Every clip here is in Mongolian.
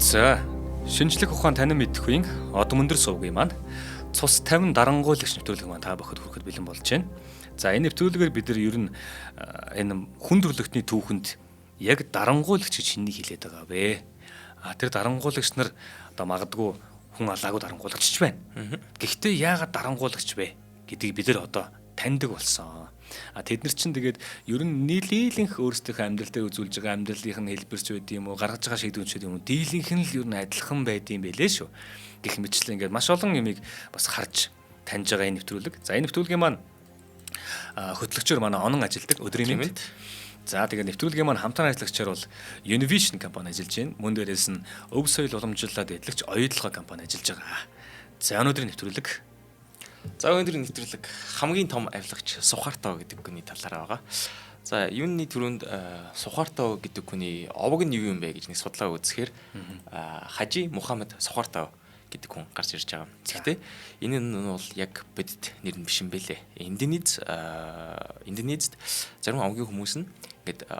За, шинжлэх ухаан танин мэдхгүй одон өндөр сувгийн маань цус 50 дарангуйлагч нэвтрүүлэг маань та бүхэнд хүрэхэд бэлэн болж байна. За, энэ нэвтрүүлгээр бид нар ер нь энэ хүн төрөлхтний түүхэнд яг дарангуйлагч гэж хэнийг хэлээд байгаа вэ? Тэр дарангуйлагч нар одоо магадгүй хүн алаагүй дарангуйлагч ч байна. Гэхдээ яагаад дарангуйлагч вэ гэдгийг бид нар одоо таньдаг болсон. Тэд нар чинь тэгээд ер нь нийлүүлэнх өөрсдийнхөө амьдрал дээр үзүүлж байгаа амьдралынх нь хэлбэрч байд юм уу, гаргаж байгаа шийдвэрч байд юм уу, дийлэнх нь л ер нь адилхан байд юм бэлээ шүү. Гэх мэтчлэн ингээд маш олон юмыг бас харж таньж байгаа энэ нэвтрүүлэг. За, энэ нэвтрүүлгийн маань хөтлөгчөөр манай онон ажилладаг өдрийн мэд. За, тэгээд нэвтрүүлгийн маань хамтран ажиллагчаар бол Univision компани ажиллаж байна. Мөн дээрээс нь өв соёл уламжлалаад эдлэгч оюутлага компани ажиллаж байгаа. За, өнөөдрийн нэвтрүүлэг. За, өнөөдрийн нэвтрүүлэг хамгийн том авилагч Сухартоо гэдэг хүний талаар байгаа. За, юуны түрүүнд Сухартоо гэдэг хүний овог нь юу юм бэ гэж нэг судлаа үзэхээр Хажи Мухаммад Сухартоо гэдэг хүн гарч ирж байгаа. Гэхдээ энэ нь бол яг бодит нэр нь биш юм бэлээ. Индонезид зарим овгийн хүмүүс нь ингээд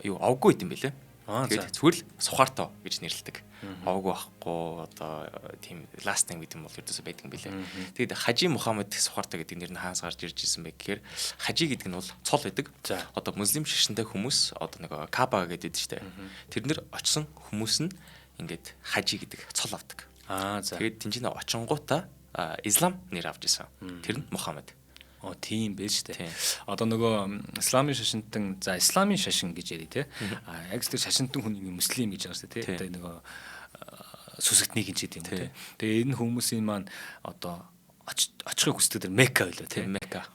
овгүй юм бэлээ. Тэгээд зүгээр л Сухартоо гэж нэрлэдэг. Овгүй байхгүй одоо тийм last name гэдэг юм бол ердөөсөө байдаг юм билээ. Тэгээд Хажи Мухаммад Сухартоо гэдэг нэр нь хаанаас гарч ирж ирсэн бэ гэхээр Хажи гэдэг нь бол цол байдаг. Одоо муслим шашинтай хүмүүс одоо нэг Каба гэдэг шүү дээ. Тэр нэр очсон хүмүүс нь ингээд Хажи гэдэг цол авдаг. Тэгээд тэнцэнэ очингуудаа Ислам нэр авч исэн. Тэр нь Мухаммад. Тийм байж тээ. Одоо нөгөө исламын шашинтан исламын шашин гэж яри те. Яг л шашинтан хүн муслим гэж байгаа шүү дээ те. Одоо нөгөө сүсэгтний гэж юм те. Тэгээ энэ хүмүүсийн маань одоо очихыг хүсдэг дэр Мекка байлаа те.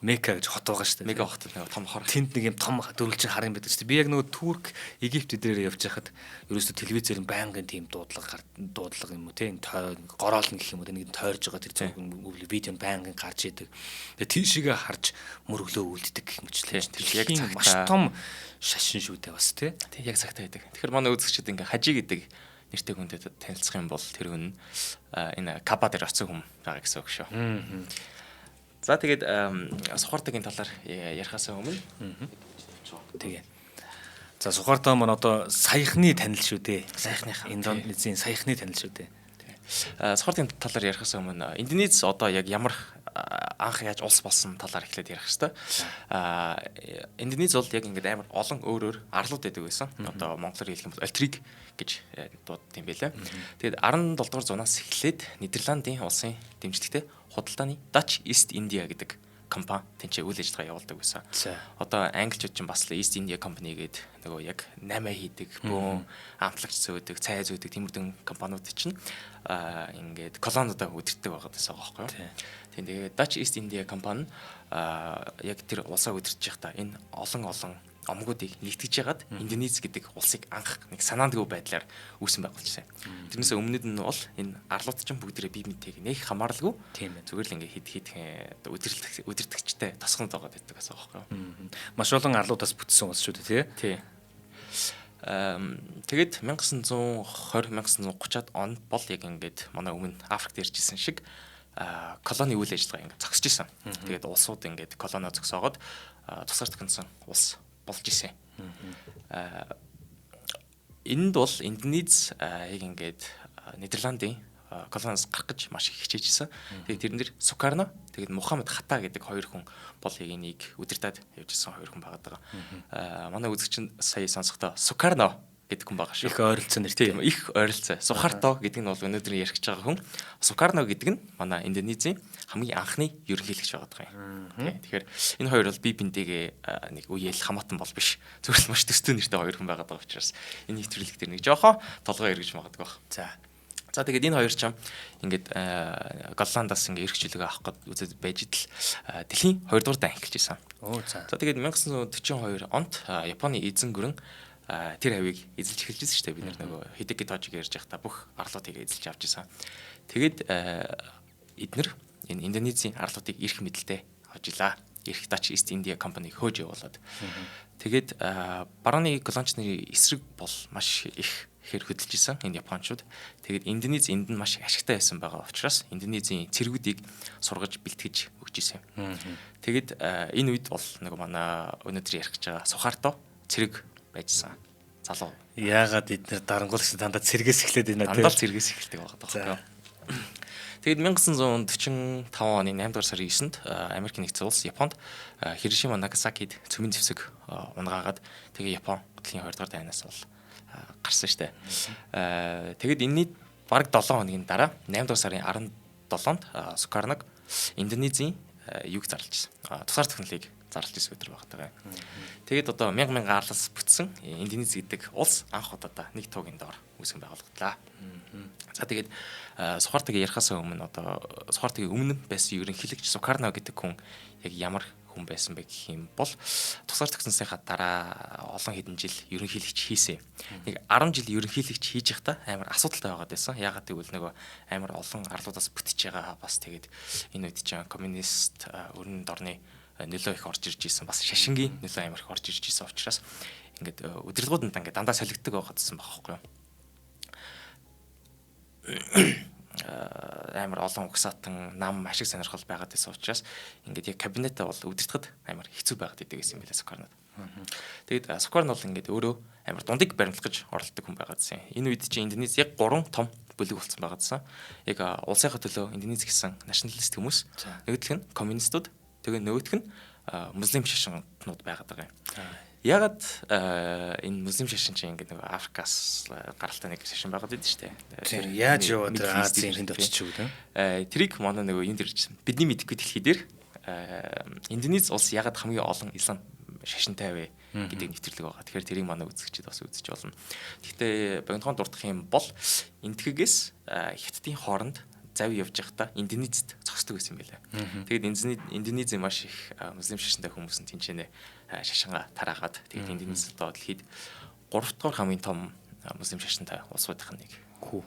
Мекка гэж хот байгаа шүү дээ. Мекка хот нэг том хор. Тэнд нэг юм том дөрвөлжин хар юм байдаг шүү дээ. Би яг нөгөө Турк, Египт эднэрээр явж байхад ерөөсөө телевизээр байнгын тийм дуудлага юм уу те. Гороолн гэх юм уу нэг тойрж байгаа тэр зөв видео байнгын гарч идэг. Тэгээ тийшээгээ харж мөрөглөө үлддэг гэх мэтлээ. Тэр яг маш том шашин шүү дээ бас те. Тэг яг цагтаа байдаг. Тэгэхээр манай үзэгчид ингээ Хажи гэдэг нэртэй хүнтэй танилцах юм бол тэр хүн энэ Каба дээр очсон хүн байгаа гэсэн үг шүү. За, тэгээд Сухартогийн талаар ярихаас өмнө тэгээ. За, Сухартоо маань одоо саяхны танил шүү дээ. Саяхныхаа Индонезийн саяхны танил шүү дээ. Сухартын талаар ярихаас өмнө Индонез одоо яг ямар анх яаж улс болсон талаар эхлээд ярих хэрэгтэй. Индонез бол яг ингээд амар олон өөр арлууд байдаг байсан. Одоо монголоор хэлэх юм бол Альтриг гэж дууддаг юм байлаа. Тэгээд 17 дугаар зуунаас эхлээд Нидерландын улсын дэмжлэгтэй худалдааны Dutch East India гэдэг компани тэнцээ үйл ажиллагаа явуулдаг байсан. Одоо англичууд ч бас East India Company гэдэг нөгөө яг 8 хийдэг, бөөн амтлагч зөөдөг, цай зөөдөг тиймэрдэн компаниуд чинь ингээд колониудаа удирддаг байгаа гэсэн байгаа байхгүй юу? Тэгээд Dutch East India компани яг тэр улсаа удирдах байхдаа энэ олон омгуудыг нэгтгэж ягаад Индонез гэдэг улсыг анх нэг санаандгүй байдлаар үүсэн байгуулжсэн. Тэрнээс өмнөд нь бол энэ арлууд чинь бүгдээрээ бие биентэйг нэг хамааралгүй зүгээр л ингээ хид удирдахчтай тосгонд байгаа гэдэг гэсэн байгаа байхгүй юу? Маш олон арлуудаас бүтсэн улс шүү дээ тий. Тэгээд 1920-1930-ад онд бол яг ингээд манай өмнө Африкт иржсэн шиг колони үйл ажиллагаа ингээд зогсож исэн. Тэгээд улсууд ингээд колонио зогсоогоод тусгаар тохиносон улс болж исэн. Энд бол Индонез яг ингээд Нидерландын колониас гарах гэж маш их хичээжсэн. Тэгээд тэрэн дээр Сукарно тэгээд Мухаммад Хата гэдэг хоёр хүн бол яг энийг удирдаад явжсэн хоёр хүн байгаа. Манай үзэгч нь сая сонсохдоо Сукарно гэдэг хүн байгаа шүү. Их ойролцоо нэр тийм их ойролцоо. Сухартоо гэдэг нь бол өнөөдөр ярих гэж байгаа хүн. Сукарно гэдэг нь манай Индонезийн хамгийн анхны ерөнхийлөгч байгаа юм. Тэгэхээр энэ хоёр бол бие биентэйгээ нэг үеэл хамаатан бол биш. Зөвхөн маш төстэй нэртэй хоёр хүн байгаа учраас энэ нэвтрүүлэг дээр нэг жоохоо толгой эргэж магадгүй баг. За, тэгээд энэ хоёр ч юм ингээд Голландаас ингээд эрхчлөлөө авах гэж үзэж байж идэл дэлхийн 2 дугаар дан эхэлж исэн. За, тэгээд 1942 онд Японы эзэн гүрэн тэр хавийг эзэлж эхэлжсэн шүү дээ. Бид нөгөө Хидеки Тожиг ярьж байхдаа бүх арлуудыг эзэлж авч исэн. Тэгээд эднэр энэ Индонезийн арлуудыг эрх мэдэлтэй авч илаа. Эрх Dutch East India Company хөөж явуулаад. Тэгээд барууны колоничны эсрэг бол маш их хэр хөдөлж исэн энэ японочууд. Тэгээд Индонез энд нь маш ашигтай байсан байгаа учраас Индонезийн цэргүүдийг сургаж бэлтгэж өгч исэн. Тэгээд энэ үед бол нэг манай өнөөдөр ярих гэж байгаа Сухартоо цэрэг байжсан. залуу. Яагаад эдгээр дарангуулагч дандаа цэргээс эхлээд байна Дандаа цэргээс эхэлдэг байгаа байхгүй юу. Тэгээд 1945 оны 8 дугаар сарын 9-нд Америк нэгдсэн улс Японд Хиросима Нагасакид цөмийн зэвсэг унгаагаад тэгээ Япон дэлхийн 2 дугаар дайнаас бол гарсан штэ. Тэгээд энэний бараг 7 хоногийн дараа 8 дугаар сарын 17-нд Сукарног Индонезийн юг зарлаж ирсэн. Тусгаар технологиг зарлаж ирсэн өдөр байгаа даа. Тэгээд одоо 1000 арлаас бүтсэн Индонез гэдэг улс анх удаадаа нэг туугийн доор үүсгэн байгуулагдлаа. За тэгээд Сухартагийн ярихаас өмнө одоо Сухартагийн өмнө байсан ерөнхийлөгч Сукарно гэдэг хүн яг ямар хүн байсан бэ гэх юм бол тусгаар тогтносныхаа дараа олон хэдэн жил ерөнхийлөгч хийсэн. Нэг 10 жил ерөнхийлөгч хийж байхдаа амар асуудалтай байгаад байсан. Ягаад гэвэл нөгөө амар олон арлуудаас бүтэж байгаа бас тэгээд энэ үед чинь коммунист өрнө дорны нөлөө их орж ирж исэн. Бас шашингийн нөлөө амар их орж ирж исэн учраас ингээд удирдлагуудад ингээд дандаа солигддог байгаадсан байхгүй юу. Амар олон угсаатан нам ашиг сонирхол байгаад байсан учраас ингээд яг кабинетаа бол удирдахад амар хэцүү байгаад идэг гэсэн юм байлаа Сукарнод. Тэгээд Сукарно бол ингээд өөрөө амар дундыг баримтлах гэж оролддог хүн байгаад байсан. Энэ үед чинь Индонез яг 3 том бүлэг болсон байгаадсан. Яг улсынхаа төлөө Индонез гэсэн националист хүмүүс, нөгөөх нь коммунистууд, тэгээ нөгөөх нь муслим шашинтнууд байгаад байгаа юм. Ягаад энэ муслим шашин чинь ингээд нөгөө Африкаас гаралтай нэг шашин байгаад идэв штэ. Тэр яаж юу тэр Азийн хүнд очиж үү? Тэрийг манай нөгөө энд иржсэн. Бидний мэдхгүй дэлхий дээр Индонез улс ягаад хамгийн олон ислам шашинтай вэ гэдэг нэвтрэлэг байгаа. Тэгэхээр тэрийг манай үзэгчид бас үзэж болно. Гэхдээ богинохонд дурдах юм бол энтгэгээс хятадын хооронд зав явж байхдаа Индонезид зогсдог байсан юм байлаа. Тэгээд Индонези маш их муслим шашинтай хүмүүс нь тэнцэнэ шашингаа тараагаад тэгээд Индонез одоо дэлхийд 3 дахь хамгийн том муслим шашинтай улсуудын нэг. Хүү.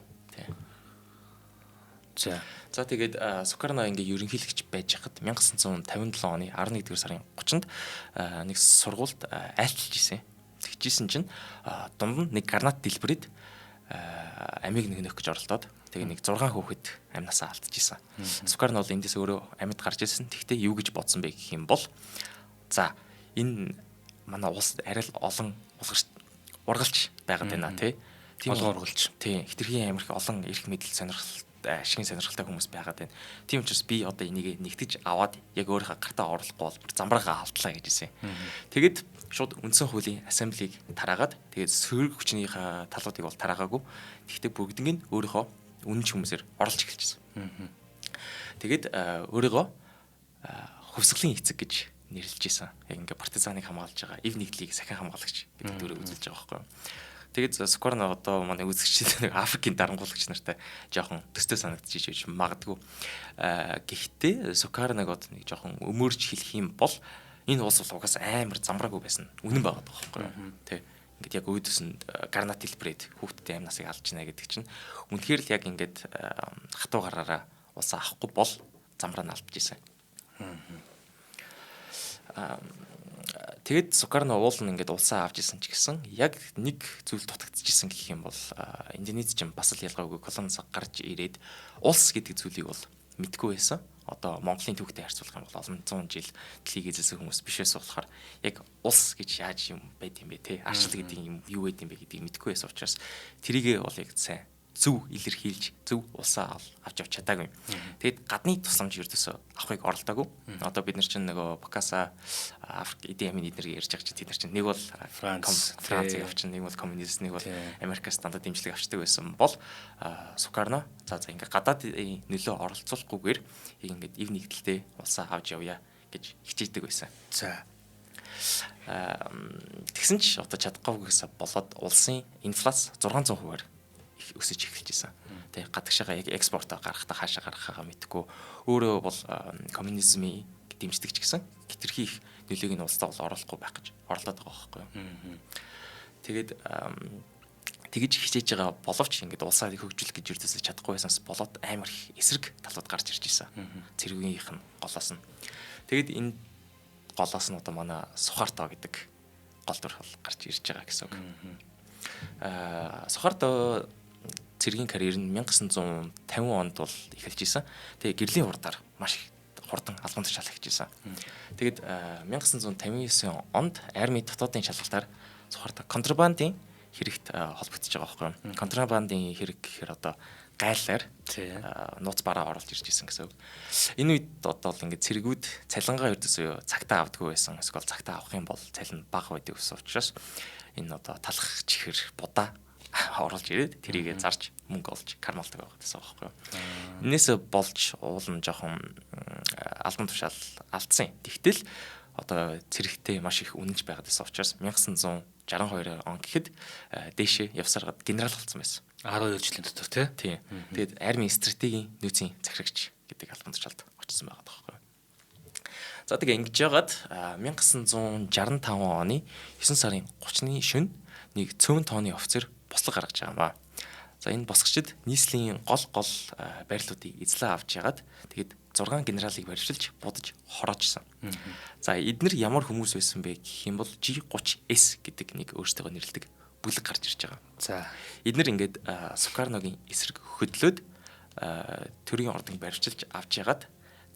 Тий. За тэгээд Сукарно ингээ ерөнхийлөгч байж хахад 1957 оны 11 дугаар сарын 30-нд нэг сургуульд айлтж исэн. Тэгжсэн чинь дунд нь нэг гранат дэлбэрээд амийг нэгнөх гэж оролдоод тэгээ нэг 6 хүүхэд амнасаа алдчихсан. Сукарно бол эндээс өөрөө амьд гарч ирсэн. Тэгтээ юу гэж бодсон бэ гэх юм бол за энэ манай улс арай л олон ургалч байгаад байна тий. Тийм олон ургалч. Тий. Хитрхийн амирх олон эрх мэдэл сонирхол ашигын сонирхолтой хүмүүс байгаад байна. Тийм учраас би одоо энийг нэгтгэж аваад яг өөрийнхөө гартаа оруулахгүй бол замбраага алдлаа гэж хэлсэн. Тэгэд шууд үндсэн хуулийн ассамблеийг тараагаад тэгээд сөрөг хүчнийхээ талуудыг бол тараагаагүй. Тэгтээ бүгднийг нь өөрийнхөө үнэн хүмүүсээр оруулж эхэлчихсэн. Тэгэд өөрийгөө хувьсгалын эцэг гэж нэрлэж исэн. Яг ингээ партизаныг хамгаалж байгаа эв нэгдлийг сахин хамгаалагч гэдэг дүрийг үзүүлж байгаа байхгүй юу. Тэгээд Сукарно одоо манай үзэгчид нэг Африкийн дарангуулагч нартай жоохон төстэй санагдчих гэж магадгүй. Гэхдээ Сукарног одоо нэг жоохон өмөрч хэлэх юм бол энэ улс бол угаас амар замбраагүй байсан. Үнэн байгаа байхгүй юу. Тэ. Ингээд яг өөдөөсөнд гранат хэлбрээд хүүхдтэй амнасыг алж гинэ гэдэг чинь үнэхээр л яг ингээд хатуу гараараа улсаа авахгүй бол замбраа нь алдчихсан. Тэгэд Сукарно уулын ингээд улсаа авч исэн ч гэсэн яг нэг зүйл дутагдчихсан гэх юм бол Индонез ч бас л ялгаагүй колониз гарч ирээд улс гэдэг зүйлийг бол мэдгүй байсан. Одоо Монголын түүхтэй харьцуулах юм бол олон 100 жил дэлхийг эзэлсэн хүмүүс бишээс болохоор яг улс гэж яаж юм байд юм бэ те арчил гэдэг юм юу байд юм бэ гэдгийг мэдгүй байсан учраас тэрийгээ бол яг сайн зөв илэрхийлж зөв улсаа авч явж чадаагүй. Тэгэд гадны тусламж ердөөсөө авахыг оролдоогүй. Одоо бид нар чинь нөгөө Бокаса Африк эдийн амын эднэрийг ярьж байгаа чинь тэд нар чинь нэг бол Францыг авчин, нэг бол коммунист, нэг бол Америкаас дандаа дэмжлэг авчдаг байсан бол Сукарно за ингээ гадаадын нөлөө оролцуулахгүйгээр ингээд ив нэгдэлтэй улсаа авч явъя гэж хичээдэг байсан. За тэгсэн ч одоо чадахгүйгээс болоод улсын инфляц 600%-аар өсөж эхэлж байсан. Тэг гадагшаага яг экспортоо гаргахтаа хаашаа гаргахаа мэдгүй. Өөрөө бол коммунизмын дэмждэг ч гэсэн хитрхи их нөлөөг нь улсдаа бол оруулахгүй байх гэж орлоод байгаа байхгүй юу. Тэгээд тэгж хичээж байгаа боловч ингээд улсаа хөгжүүлэх гэж ердөөсөө чадахгүй байсанс болоод амар их эсрэг талууд гарч ирж байсан. Цэргийнх нь голоос нь. Тэгэд энэ голоос нь одоо манай Сухарто гэдэг гол дүр гарч ирж байгаа гэсэн үг. Сухарто цэргийн карьер нь 1950 онд бол эхэлж исэн. Тэгээ гэрлийн хурдаар маш их хурдан албанд шалгаж исэн. Тэгэд 1959 онд арми дотоодын шалгалтаар Сухарто контрабандын хэрэгт холбогдож байгаа байхгүй юу. Контрабандын хэрэг гэхээр одоо гайлаар нууц бараа оруулж ирж исэн гэсэн үг. Энэ үед одоо л ингээд цэргүүд цалингаа ердөөсөө цагтаа авдаггүй байсан. Эсвэл цагтаа авах юм бол цалин бага байдаг гэсэн учраас энэ одоо талах чихэр будаа оруулж ирээд тэрийгэ зарж мөнгө олж кармалдаг байгаа гэсэн үг байхгүй юу. Энээс болж уул нь жоохон албан тушаал алдсан. Тэгтэл одоо цэрэгтэй маш их үнэнч байгаад байсан учраас 1962 он гэхэд дээшээ явсараад генерал болсон байсан. 12 жилийн дотор тий. Тийм. Тэгээд армийн стратегийн нөөцийн захирагч гэдэг албан тушаалд очсон байгаа байхгүй юу. За тэгээ ингэж яагаад 1965 оны 9 сарын 30-ны шөнө нэг цөөн тооны офицер бослог гаргаж байгаа юм ба. За энэ босгочид нийслэлийн гол байрлалуудыг эзлэн авч яагаад тэгээд 6 генералыг барьшилж будаж хороожсон. За эднэр ямар хүмүүс байсан бэ гэх юм бол G30S гэдэг нэг өөрсдөө нэрлэдэг бүлэг гарч ирж байгаа. За эднэр ингээд Сукарногийн эсрэг хөдлөөд төрийн ордыг барьчилж авч яагаад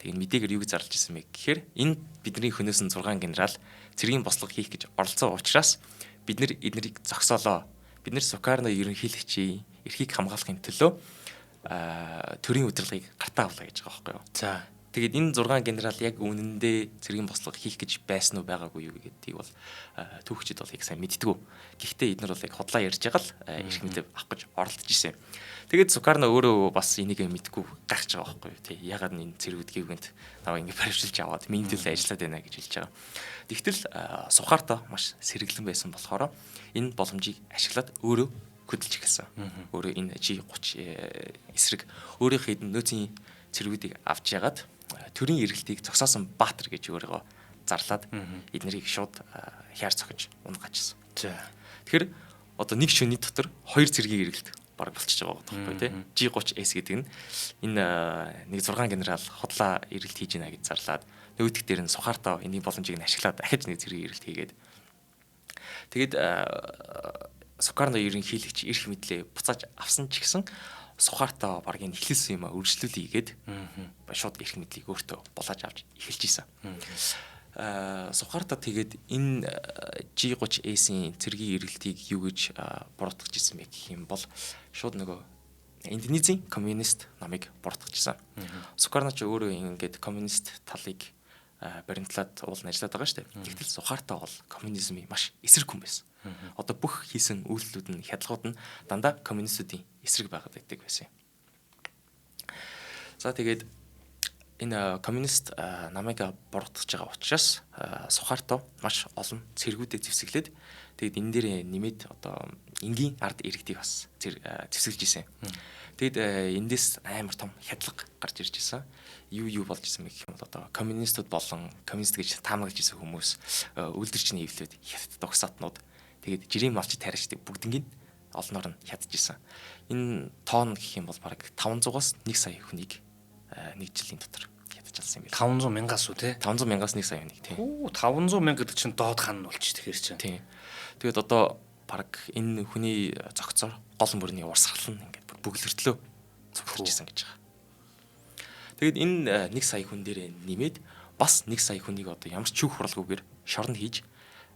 тэгээд мэдээгээр юу гэж зарлж ирсэн бэ гэхээр энэ бидний хөнөөс нь 6 генерал цэргийн бослого хийх гэж оролцсон учраас бид нэр эднэрийг зогсоолоо. Бид нэр Сукарно ерөнхийлөгчийн эрхийг хамгаалахын төлөө төрийн удирдлагыг гартаа авлаа гэж байгаа байхгүй юу. за Тэгээд энэ 6 генерал яг үнэндээ цэргийн бослого хийх гэж байсан уу байгаагүй юу гэдгийг бол түүхчид бол яг сайн мэддэггүй. Гэхдээ эднэр бол яг хотлоо ярьж байгаа л эрх мэдээ авах гэж оролдож ирсэн. Тэгээд Сукарно өөрөө бас энийг мэдгүй гайхаж байгаа байхгүй юу. Тий ягаад энэ цэргүүд гівгэнт наваа ингэ баривчилж аваад миний төлөө ажиллаад байна гэж хэлж байгаа. Тэгтэл Сухарто маш сэргэлэн байсан болохоор энэ боломжийг ашиглаад өөрөө хөдөлж эхэлсэн. Өөрөө энэ G30 эсрэг өөрийнхөө эдэн нөөцийн цэргүүдийг авч яагаад төрийн эргэлтийг зогсоосон баатар гэж өөрийгөө зарлаад эднэрийг шууд хяар цохиж унгачсан. за Тэгэхээр одоо нэг шөнийн дотор 2 цэргийн эргэлт баг болчихж байгаа байхгүй тий. G30S гэдэг нь энэ нэг 6 генерал хотлоо эргэлт хийж гинэ гэж зарлаад нөгөөдг дээр нь Сухарто энэний боломжийг нь ашиглаад дахиж нэг цэргийн эргэлт хийгээд тэгээд Сукарно ерөнхийлөгч эрх мэдлээ буцааж авсан ч гэсэн Сухарто баг энэ эхлүүлсэн юм а үргэлжлүүлээгээд шууд эрх мэдлийг өөртөө булааж авч эхэлж исэн. Сухарто тэгээд энэ G30S-ийн цэргийн эргэлтийг юу гэж буруутгаж ирсэн бэ гэх юм бол шууд нөгөө Индонезийн коммунист намыг буруутгаж ирсэн. Сукарно ч өөрөө ингээд коммунист талыг баримтлаад уулын ажиллаад байгаа шүү дээ. Тэгтэл Сухарто бол коммунизмын маш эсрэг хүн байсан. Одоо бүх хийсэн үйлдэлүүд нь хядлагууд нь дандаа коммунистуудын эсрэг байгаад байдаг байсан юм. За тэгээд энэ коммунист намыг буруутгаж байгаа учраас Сухарто маш олон цэргүүдэд зэвсэглээд тэгээд энэ дээр нэмээд одоо энгийн ард иргэдийг бас зэвсэглэж исэн. Тэгэд эндээс амар том хядлага гарч ирж исэн. Юу болж исэн бэ гэх юм бол одоо коммунистууд болон коммунист гэж таамаглаж исэн хүмүүс үйлдвэрчний эвлээд хятад догсаатнууд тэгээд жирийн малч тариачдаг бүгднийг олноор нь хядж исэн. Энэ тоон гэх юм бол бараг 500-аас 1 сая хүнийг нэг жилийн дотор хядчихсан юм байна. 500 мянгаас үү те? 500 мянгаас 1 сая хүнийг тийм. 500 мянга гэдэг чинь доод хан болчих тэгэхээр чинь. Тийм. Тэгээд одоо бараг энэ хүний зохицоор гол мөрний урсгал нь ингээд бүглэртлөө цогцолжсэн гэж байгаа. Тэгэд энэ 1 сая хүн дээр нэмээд бас 1 сая хүнийг одоо ямар ч чүх хуралгүйгээр шорон хийж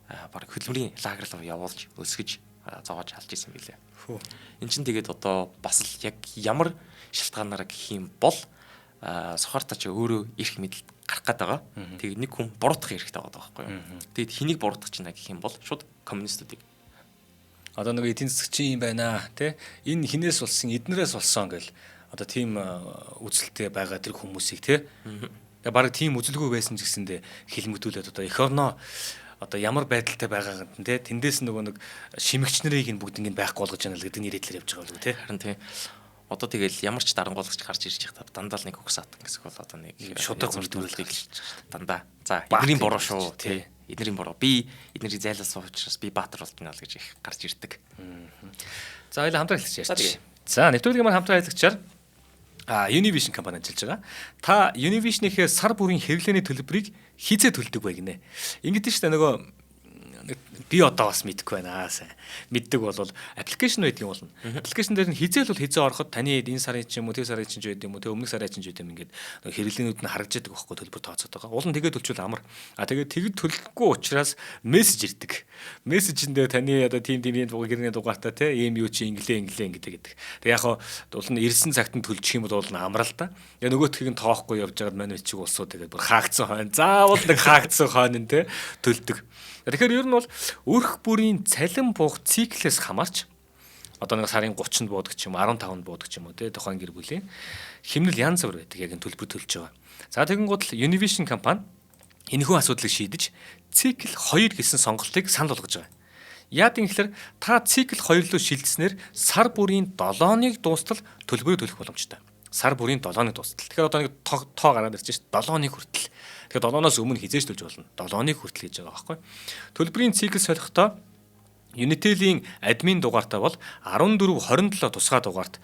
бараг хөдөлмөрийн лагер руу явуулж өсгөж зоогож алж исэн билээ. Энд чинь тэгээд одоо бас л яг ямар шалтгаанаар гэх юм бол Сухарто ч өөрөө эрх мэдэлд гарах гээд байгаа. Тэгээд нэг хүн буруутгах хэрэгтэй байгаа байхгүй юу. Тэгээд хэнийг буруутгах чинь гэх юм бол шууд коммунистуудыг. Одоо нэг эдийн засгийн юм байна те. Энэ хинээс болсон, эднэрээс болсон гэл одоо тийм үзэлтэй байгаа тэр хүмүүсийг те. Тэгээд баг тийм үзэлгүй байсан ч гэсэндээ хилмигдүүлээд одоо эх орноо одоо ямар байдалтай байгаа гэнэ те. Тэндээс нөгөө нэг шимэгч нарыг ин бүгд ингэ байхгүй болгож яана л гэдэг нэрэлэр явж байгаа л те. Харин тийм. Одоо тэгэл ямар ч дарангуулагч гарч ирж байгаа дандаа л нэг угсаат гэсэн бол одоо нэг шудаг үйлдвэрлэгийг дандаа. За эднэрийн буруу шүү тий. Эднэрийн буруу. Би эднэрийг зайлуулсан учраас би баатар болж байна л гэж их гарч ирдэг. За хоёул хамтран хэлж ярьж. За нэвтрүүлгийн маань хамтран хэлэгчээр Univision компани ажиллаж байгаа. Та Univision-ийн сар бүрийн хэвлэлийн төлбөрийг хизээ төлдөг вэ гинэ. Ингээд шүү дээ нөгөө би одоо бас мэдэхгүй байна сайн. Мэддэг бол аппликейшн байдгийн болно. Аппликейшн дээр нь хизээл бол хизээ ороход таны энэ сарын ч юм уу, тэр сарын ч юм уу, тэр өмнөх сарын ч юм ингээд хэрэглэнүүд нь харагдж байдаг байхгүй төлбөр тооцоод байгаа. Уул нь тэгээд төлчвөл амар. Тэгээд тэгэд төлөхгүй учраас мессеж ирдэг. Мессежэндээ таны одоо тим гэрний дугаартай те ийм юу чи инглээ гэдэг. Тэг яг хаа уул нь ирсэн цагт нь төлчих юм бол уул нь амрал та. Тэгээ нөгөөдхийг нь тоохгүй явж байгаад манай чиг улсуу тэгээд бүр хаагдсан хойно. Заавал нэг хаагдсан хойно те төлдөг. Тэгэхээр ер нь бол өрх бүрийн цалин буух циклээс хамаарч одоо нэг сарын 30-нд буудаг ч юм 15-нд буудаг ч юм уу те тухайн гэр бүлийн хэмнэл янз бүр байдаг яг энэ төлбөр төлж байгаа. За тэгэн гол Univision компани энэхүү асуудлыг шийдэж цикл 2 гэсэн сонголтыг санал болгож байгаа. Яад гэвэл та цикл 2 руу шилжснээр сар бүрийн 7-ыг дуустал төлбөрөө төлөх боломжтой. Сар бүрийн 7-ыг дуустал. Тэгэхээр одоо нэг тоо гараад ирж шээ 7-ыг хүртэл. Тэгэхээр 7-оос өмнө хизээж төлж болно. 7-ыг хүртэл гэж байгаа байхгүй. Төлбөрийн цикл солихдоо Unitel-ийн админ дугаартай бол 1427 тусгай дугаарт,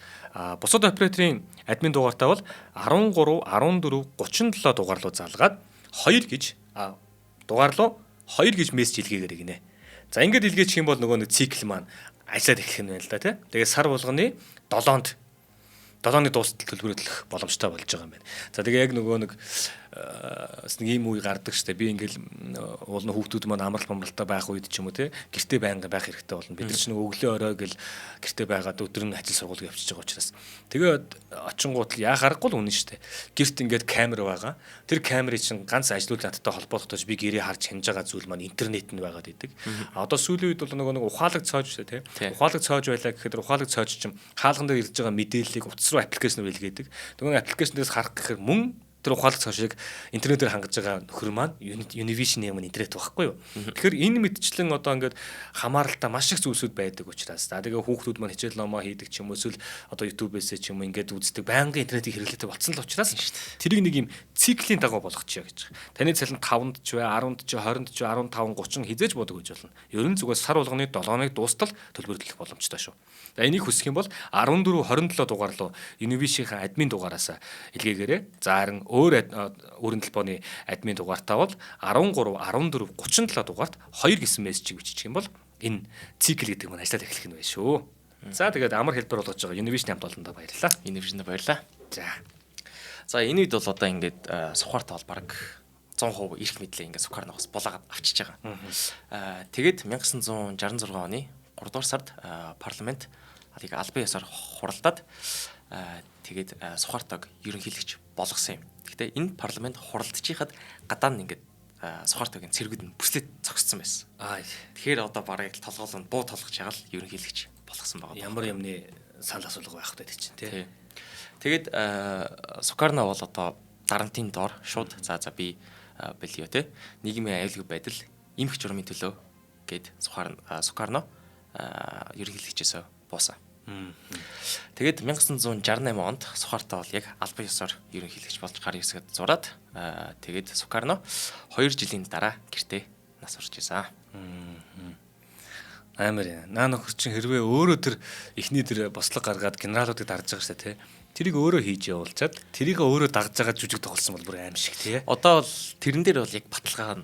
бусад операторын админ дугаартай бол 13 14 37 дугаар руу залгаад 2 гэж дугаар руу 2 гэж мессеж илгээгээр гинэ. За ингээд илгээчих юм бол нөгөө нэг цикл маань ажиллаад эхлэх юм байна л да тий. Тэгээ сар болгоны 7-нд 7-ны дуустал төлбөрөө төлөх боломжтой болж байгаа юм байна. За тэгээ яг нөгөө нэг ийм үе гардаг штэ. Би ингээл уул нь хүүхдүүд маань амралт бамралтай байх үед ч юм уу те гэртээ байнга байх хэрэгтэй болно. Бид нар ч нэг өглөө орой гэл гэртээ байгаад өдөр нь ажил сургууль явчихж байгаа учраас. Тэгээд очингууд л яах аргагүй л үнэн штэ. Гэрт ингээд камер байгаа. Тэр камерыг чинь ганц ажилуулалттай холбоотой би гэрээ харж хянаж байгаа зүйл маань интернет нь байгаад идэг. Одоо сүүлийн үед бол нөгөө нэг ухаалаг цоож штэ те. Ухаалаг цоож байлаа гэхэд ухаалаг цоож чинь хаалган дээр ирж байгаа мэдээллийг утас руу аппликейшнээр илгээдэг. Тэгээд аппликейшнээс харах гэхээр мөн тэр ухаалаг цаашиг интернетээр хангаж байгаа нөхөр маань Univision юм интернет байхгүй юу. Тэгэхээр энэ мэдчлэн одоо ингээд хамааралтай маш их зүйлсүүд байдаг учраас тэгээ хүүхдүүд маань хичээл номоо хийдэг ч юм уу эсвэл одоо YouTube-ээс ч юм уу ингээд үздэг байнгын интернетийг хэрэглэдэг болсон л учраас тэрийг нэг юм циклийн дагуу болгочихъя гэж байгаа. Таны цалин 5-нд ч бай 10-нд ч 20-нд ч 15 30 хизээж бодог гэж болно. Ерөн зүгээр сар болгоны 7-ыг дуустал төлбөр төлөх боломжтой шүү. За энийг хүсэх юм бол 14 27 дугаар руу Univision-ийн админ дугаараас илгээгээрэй. За харин өөрийн телефоны админ дугаартай бол 13 14 37 дугаарт 2 гэсэн мессежийг биччих юм бол энэ цикл гэдэг нь ажиллаад эхлэх нь байна шүү. За тэгээд амар хэлбэр болгож байгаа Univision хамт олондоо баярлалаа. Univision-д баярлалаа. За энэ үед бол одоо ингээд сухаартай бол баг 100% эрх мэдлээ ингээд сухаарнаас булаагаад авчиж байгаа. Тэгээд 1966 оны 3 дугаар сард парламент алийг албан ёсоор хуралдаад тэгээд сухаартайг ерөнхийлөгч болгосон юм. Гэхдээ энэ парламент хуралдчихад гадаа нь ингээд сухаартайгийн цэргүүд нь бүслэд зогссон байсан. Тэгэхээр одоо барыг толгоолон буу толгож ягаал ерөнхийлөгч болгосон байгаа. Ямар юмны санал асуулга байх хэрэгтэй чинь тий. Тэгээд Сукарно бол одоо дарамтын доор шууд за би бэлио те нийгмийн аюулгүй байдал эмх журмын төлөө гээд Сукарно ерөнхийлөгчөөсөө буусан. Тэгээд 1968 онд Сухаартай бол яг албан ёсоор ерөнхийлөгч болж гар хэсгэд зураад тэгээд Сукарно 2 жилийн дараа гэртээ нас орж исэн. Амар яа. Наа нөхөр чинь хэрвээ өөрөө тэр эхний тэр бослог гаргаад генералуудыг дарж байгаа шүү дээ тий. Тэрийг өөрөө хийж явуулчаад тэрийг өөрөө дагж байгаа жүжиг тоглосон бол бүр аим шиг тий. Одоо бол тэрэн дээр бол яг баталгаа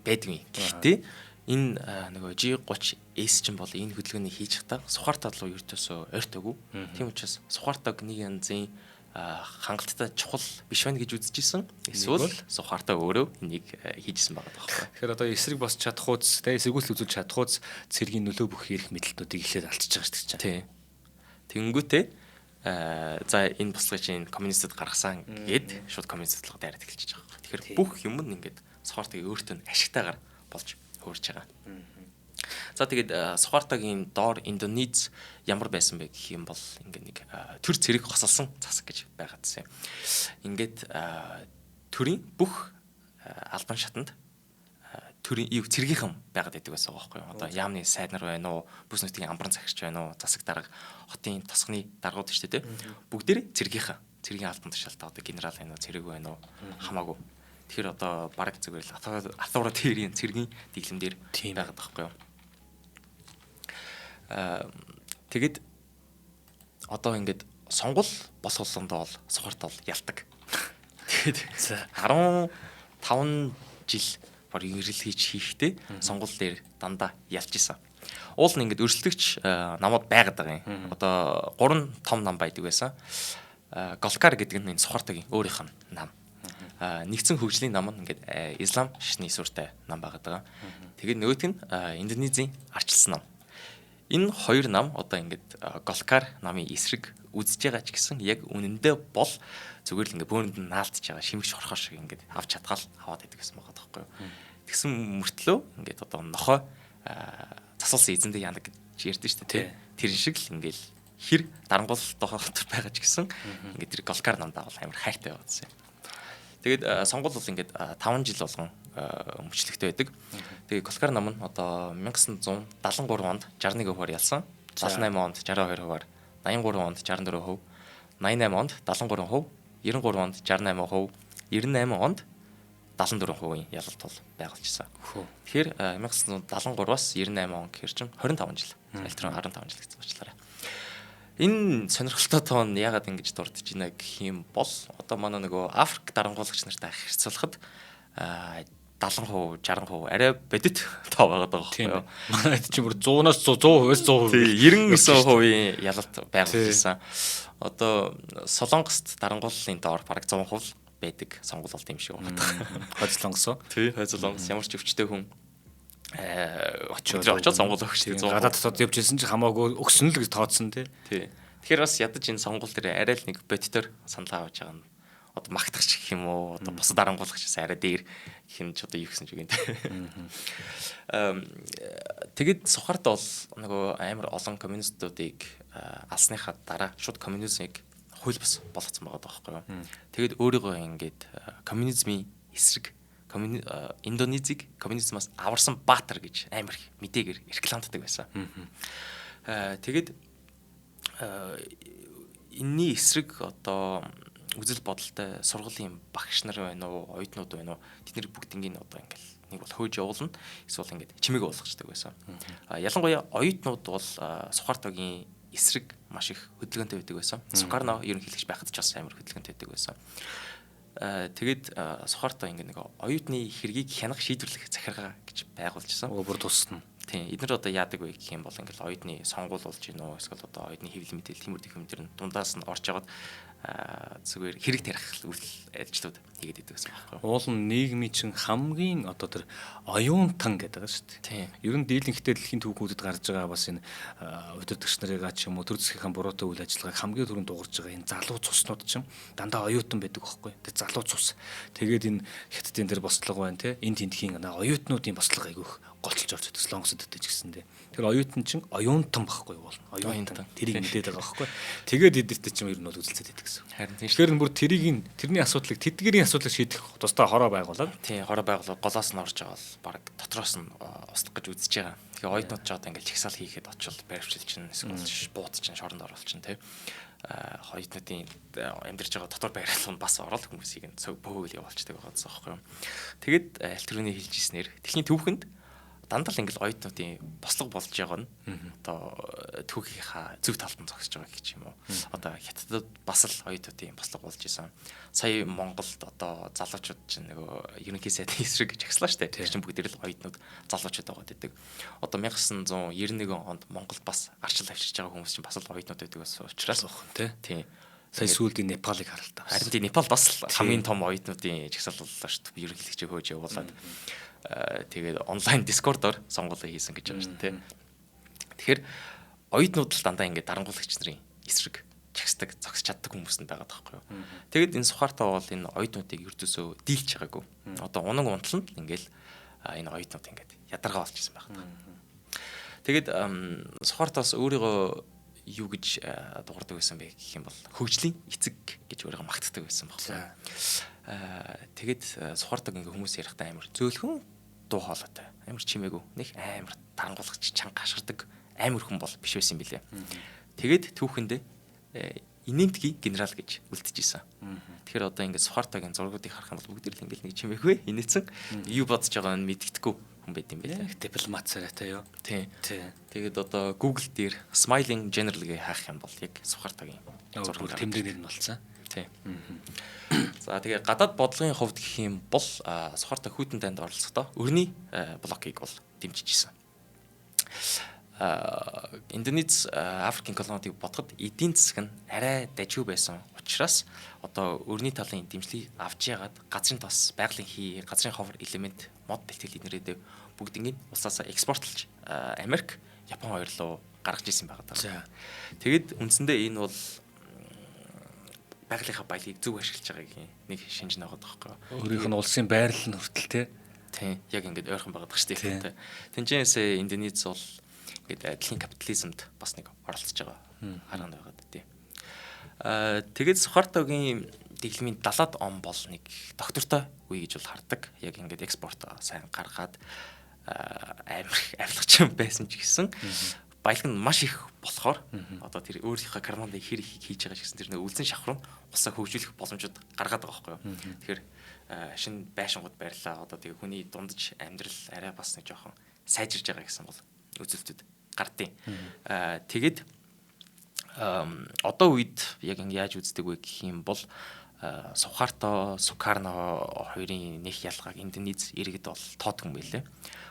байдгүй. Гэхдээ энэ нөгөө G30S чинь бол энэ хөдөлгөөнийг хийж хата Сухаартай руу ертөөсөө ойртоогүй. Тийм учраас Сухаартайг нэг янзын хангалттай чухал биш байна гэж үзэжсэн. Эсвэл Сухаартай өөрөө энийг хийжсэн байгаа байхгүй. Тэгэхээр одоо эсрэг босч чадах ууц, эсэргүүцэл үзүүлж чадах ууц цэргийн нөлөө бүх эрх мэдэлтүүдийг ихлээр алдчихж байгаа шүү дээ. Тий. Тэнгүүтээ за энэ босгыг чинь коммунистд гаргасан гэд шууд коммунистлог дайраад эхэлчихэж байгаа. Тэгэхээр бүх юм нь ингээд Сухаартайг өөртөө ашигтайгаар болж хөрж байгаа. За тэгээд Сухаартайгийн доор Индонез ямар байсан бэ гэх юм бол ингээд нэг төр цэрэг хосолсон засаг гэж байгаадсэн. Ингээд төрийн бүх албан шатанд төрийн цэргийнхэн байгаад байдаг байсан байхгүй юу? Одоо яамны сайднар байна уу? Бүс нутгийн амбаран цагирч байна уу? Засаг дарга, хотын тосгоны даргууд шүү дээ. Бүгдээр цэргийнхэн, цэргийн албан тушаалтаа одоо генерал байна уу, цэрэг байна уу? Хамаагүй. Тэгэхээр одоо бараг зүгээр л атуура тэрийн цэргийн дэглэмдэр байгаад байхгүй юу? Тэгэд одоо ингээд сонгол босголсондоо бол Сухаартай бол ялдаг. Тэгээд 15 жил баг эргэлхийж хийхдээ сонгуул дээр дандаа ялж исэн. Уул нь ингээд өрсөлдөгч намууд байгаад байгаа юм. Одоо 3 том нам байдаг байсан. Голкар гэдэг нь энэ Сухартагийн өөрийнх нь нам. Нэгдсэн хөгжлийн нам нь ингээд ислам шашны суурьтай нам байгаад байгаа. Тэгээд нөгөөх нь Индонезийн арчилсан нам. Энэ хоёр нам одоо ингээд Голкар намын эсрэг үзэж байгаа ч гэсэн яг үнэндээ бол зүгээр л ингээд бөөнөнд нь наалтж байгаа шимэгч хорхоо шиг ингээд авч чадгаал аваад идэг гэсэн байгаа байхгүй юу. Тэгсэн мөртлөө ингээд одоо нохой засалсан эзэндээ янаг гэж ярьдэн шүү дээ. Тэр шиг л ингээд хэр дарангуул дотор байгаа ч гэсэн ингээд тэр Голкар намдаа бол амар хайртай байгаадсан. Тэгээд сонгуул бол ингээд 5 жил болгон өмчлөгтэй байдаг. Тэгээд Голкар нам нь одоо 1973 онд 61%-аар ялсан. 78 онд 62%-аар, 83 онд 64%, 88 онд 73%, 93 онд 68%, 98 онд 74%-ийн ялалт бол байгуулжсэн. Тэгэхээр 1973-аас 98 он гэхэр чинь 25 жил. Альтрон 15 жил гэсэн уучлаарай. Энэ сонирхолтой тоон яагаад ингэж дурдж байна гэх юм бол одоо манай нөгөө Африк дарангуулагч нартай харьцуулахад 70%, 60% арай бодит тоо байгаа даа. Манайд ч бүр 100-аас 100%-аас 100%. 99% ялалт байгуулсан. Одоо Солонгост дарангууллын доор бараг 100% байдаг сонгуул бол тийм шиг байна. Хойцлонгосоо. Тий, хойцлонгос ямар ч өвчтэй хүн очоод сонгуул өгч. Гадаад дотоод явж ирсэн чи хамаагүй өгсөн л гэж тооцсон тий. Тэгэхээр бас ядаж энэ сонгуул дээр арай л нэг бодитоор санал авч байгаа нь одоо магтагч гэх юм уу одоо бусад дарангуулагчаас арай дээр гэх юм ч одоо юу гэсэн ч үгүй. Тэгэд Сухарт бол нөгөө амар олон коммунистуудыг алсныхаа дараа шууд коммунизмыг хуйлбас болгоцсон байгаа байхгүй юу. Тэгэд өөрийгөө ингээд коммунизмын эсрэг Индонезиг коммунизмаас аварсан баатар гэж амар мэдээгээр рекламддаг байсан. Тэгэд энэний эсрэг одоо үзэл бодолтой сургуулийн багш нар байна уу, оюутнууд байна уу? Тэдний бүгднийг одоо ингээл нэг бол хөөж явуулна, эсвэл ингээд чимээг болгочдөг байсан. Ялангуяа оюутнууд бол Сухартагийн эсрэг маш их хөдөлгөөнтэй байдаг байсан. Сукарно ерөнхийлөгч байхад ч бас амар хөдөлгөөнтэй байдаг байсан. Тэгээд Сухарта ингээд нэг оюутны хэргийг хянах шийдвэрлэх захиргаа гэж байгуулжсэн. Бүр тусна. Тийм, эдгээр одоо яадаг вэ гэх юм бол ингээд оюутны сонгуул болж гинөө, эсвэл одоо оюутны хэвлэл мэдээлэл тиймэрхүү юмдэр нь дундаас нь орж яваад зүгээр хэрэг тарих ажлууд хийгээд идэг гэсэн байна. Уул нь нийгмийн чинь хамгийн одоо тэр оюунтан гэдэг байгаа шүү дээ. Тийм. Ер нь дийлэнхтэй дэлхийн түүхүүдэд гарч байгаа бас энэ удирдагч нарыгаа ч юм уу төр засгийн буруутай үйл ажиллагааг хамгийн түрүүнд дуурж байгаа энэ залуу цуснууд чинь дандаа оюутан байдаг байхгүй. Тэр залуу цус. Тэгээд энэ хятадын тэр бослого байна те. Энэ тентхийн оюутнуудын бослого айгүйх голчж орж идэг Солонгосод ч гэсэндээ. Тэр оюутан чинь оюунтан байхгүй бол. Оюунтан. Тэрийг мэдээд байгаа байхгүй. Тэгээд эдэртээ чинь ер нь бол үзэлцээд идэг гэсэн. Харин тийм. Тэгэхээр бүр тэрний асуудлыг тэдгэрийн асуудлыг шийдэх тусдаа хороо байгуулад. Тийм, хороо байгуулаад голоос нь орж байгаа бол баг дотроос нь устгах гэж үзэж байгаа. Тэгэхээр оюутнууд ч одоо ингээл чагсаал хийхэд очил баримтчил чинь эсвэл бууд чинь шоронд оруулах чинь тийм. Хоёртнуудын амьдарч байгаа дотор байрлал нь бас орол хүмүүсийг нь цөг бөөгөл явуулчихдаг байгаа гэсэн юм. Тэгэд аль тэрүүний хэлжсэнээр дэлхийн түүхэнд дандаа л ингээл оюутнуудын бослого болж байгаа нь одоо түүхийнхаа зөв талд нь зогсож байгаа гэх юм уу. Одоо хятадд бас л оюутнуудын бослого болж исэн. Сая Монголд одоо залуучууд чинь нөгөө ерөнхий сайдын эсрэг жагслаа штэ. Тэр чинь бүгд л оюутнууд залуучууд байгаад байдаг. Одоо 1991 онд Монголд бас арчил авчирч байгаа хүмүүс чинь бас л оюутнууд байдаг учраас тий. Сая сүүлдийн Непалыг харалтаа. Харин тийм Непал бас хамгийн том оюутнуудын жагсаал боллоо шүү дээ. Ерөнхийлөгчөө хөөж явуулаад тэгээд онлайн дискордоор сонгуулаа хийсэн гэж байгаа шүү дээ. Тэгэхээр оюутнууд л дандаа ингээд дарангуулагч нарын эсрэг чагсдаг, зогсож чаддаг хүмүүс нь байгаа таахгүй юу. Тэгээд энэ Сухартаа бол энэ оюутнуудыг ердөөсөө дийлж байгаагүй. Одоо унаг унтланд ингээл энэ оюутнууд ингээд ядаргаа болж исэн байна. Тэгээд Сухартаас өөрийгөө юу гэж дуурдаг байсан бэ гэх юм бол хөгжлийн эцэг гэж өөрийгөө магтдаг байсан байна. Тэгээд Сухартаг ингээ хүмүүс ярихдаа амар зөөлхөн дуу хоолойтой, амар чимээгүй, нэг амар тарангуулагч чанга хашгирдаг амар хүн бол биш байсан юм билээ. Тэгээд түүхэндээ инээмтгийн генерал гэж үлдчихсэн. Тэгэхээр одоо ингээ Сухартагийн зургуудыг харах юм бол бүгд л ингээл нэг чимээгүй инээсэн юу бодож байгаа нь мэддэхгүй хүн байт юм байлаа. Дипломат царайтай юу? Тий. Тэгээд одоо Google дээр Smiling General гээ хаах юм бол яг Сухартагийн зураг тэмдэг нэр нь болсон. Тий. За тэгээ гадаад бодлогын хувьд гэх юм бол Сухарта хүйтэн танд оролцохдоо өрний блокийг бол дэмжиж исэн. Индонез Африкийн колониудыг бодоход эдийн засаг нь арай дажгүй байсан учраас одоо өрний талын дэмжлийг авч яагаад газрын тос, байгалийн хий, газрын ховор элемент, мод бэлтгэл эднэрээ бүгднийг улсаасаа экспортлж Америк, Япон хоёр руу гаргаж ирсэн байгаа даа. Тэгэд үндсэндээ энэ бол байгалийнхаа баялгийг зөв ашиглаж байгаагийн нэг шинж ногоод байгаа байхгүй юу. Өөрийнх нь улсын байрлал нь хүртэл тийм яг ингээд ойрхон байгаад байгаа шүү дээ. Тэнцэнээсээ Индонез бол ингээд дэлхийн капитализмд бас нэг оролцож байгаа арга нь байгаад тий. Тэгээд Сухартагийн дэглэмийн 70-аад он бол нэг доктортой үе гэж бол хардаг. Яг ингээд экспорт сайн гаргаад амар авилгач байсан ч гэсэн баялаг нь маш их болохоор одоо тэр өөрийнхөө карбон хэр их хийж байгаа ч гэсэн тэр нэг үлзэн шавхар нь усаа хөгжүүлэх боломжууд гаргаад байгаа байхгүй юу. Тэгэхээр шинэ байшингууд барьлаа. Одоо тэгээ хүний дундаж амьдрал арай бас нэг жоохон сайжирж байгаа гэсэн бол үзэлтүүд гардыг. Тэгэд одоо үед яг ингэ яаж үздэг вэ гэх юм бол Сухарто, Сукарно хоёрын нэг ялгааг Индонез иргэд бол тоодгүй юм байлээ.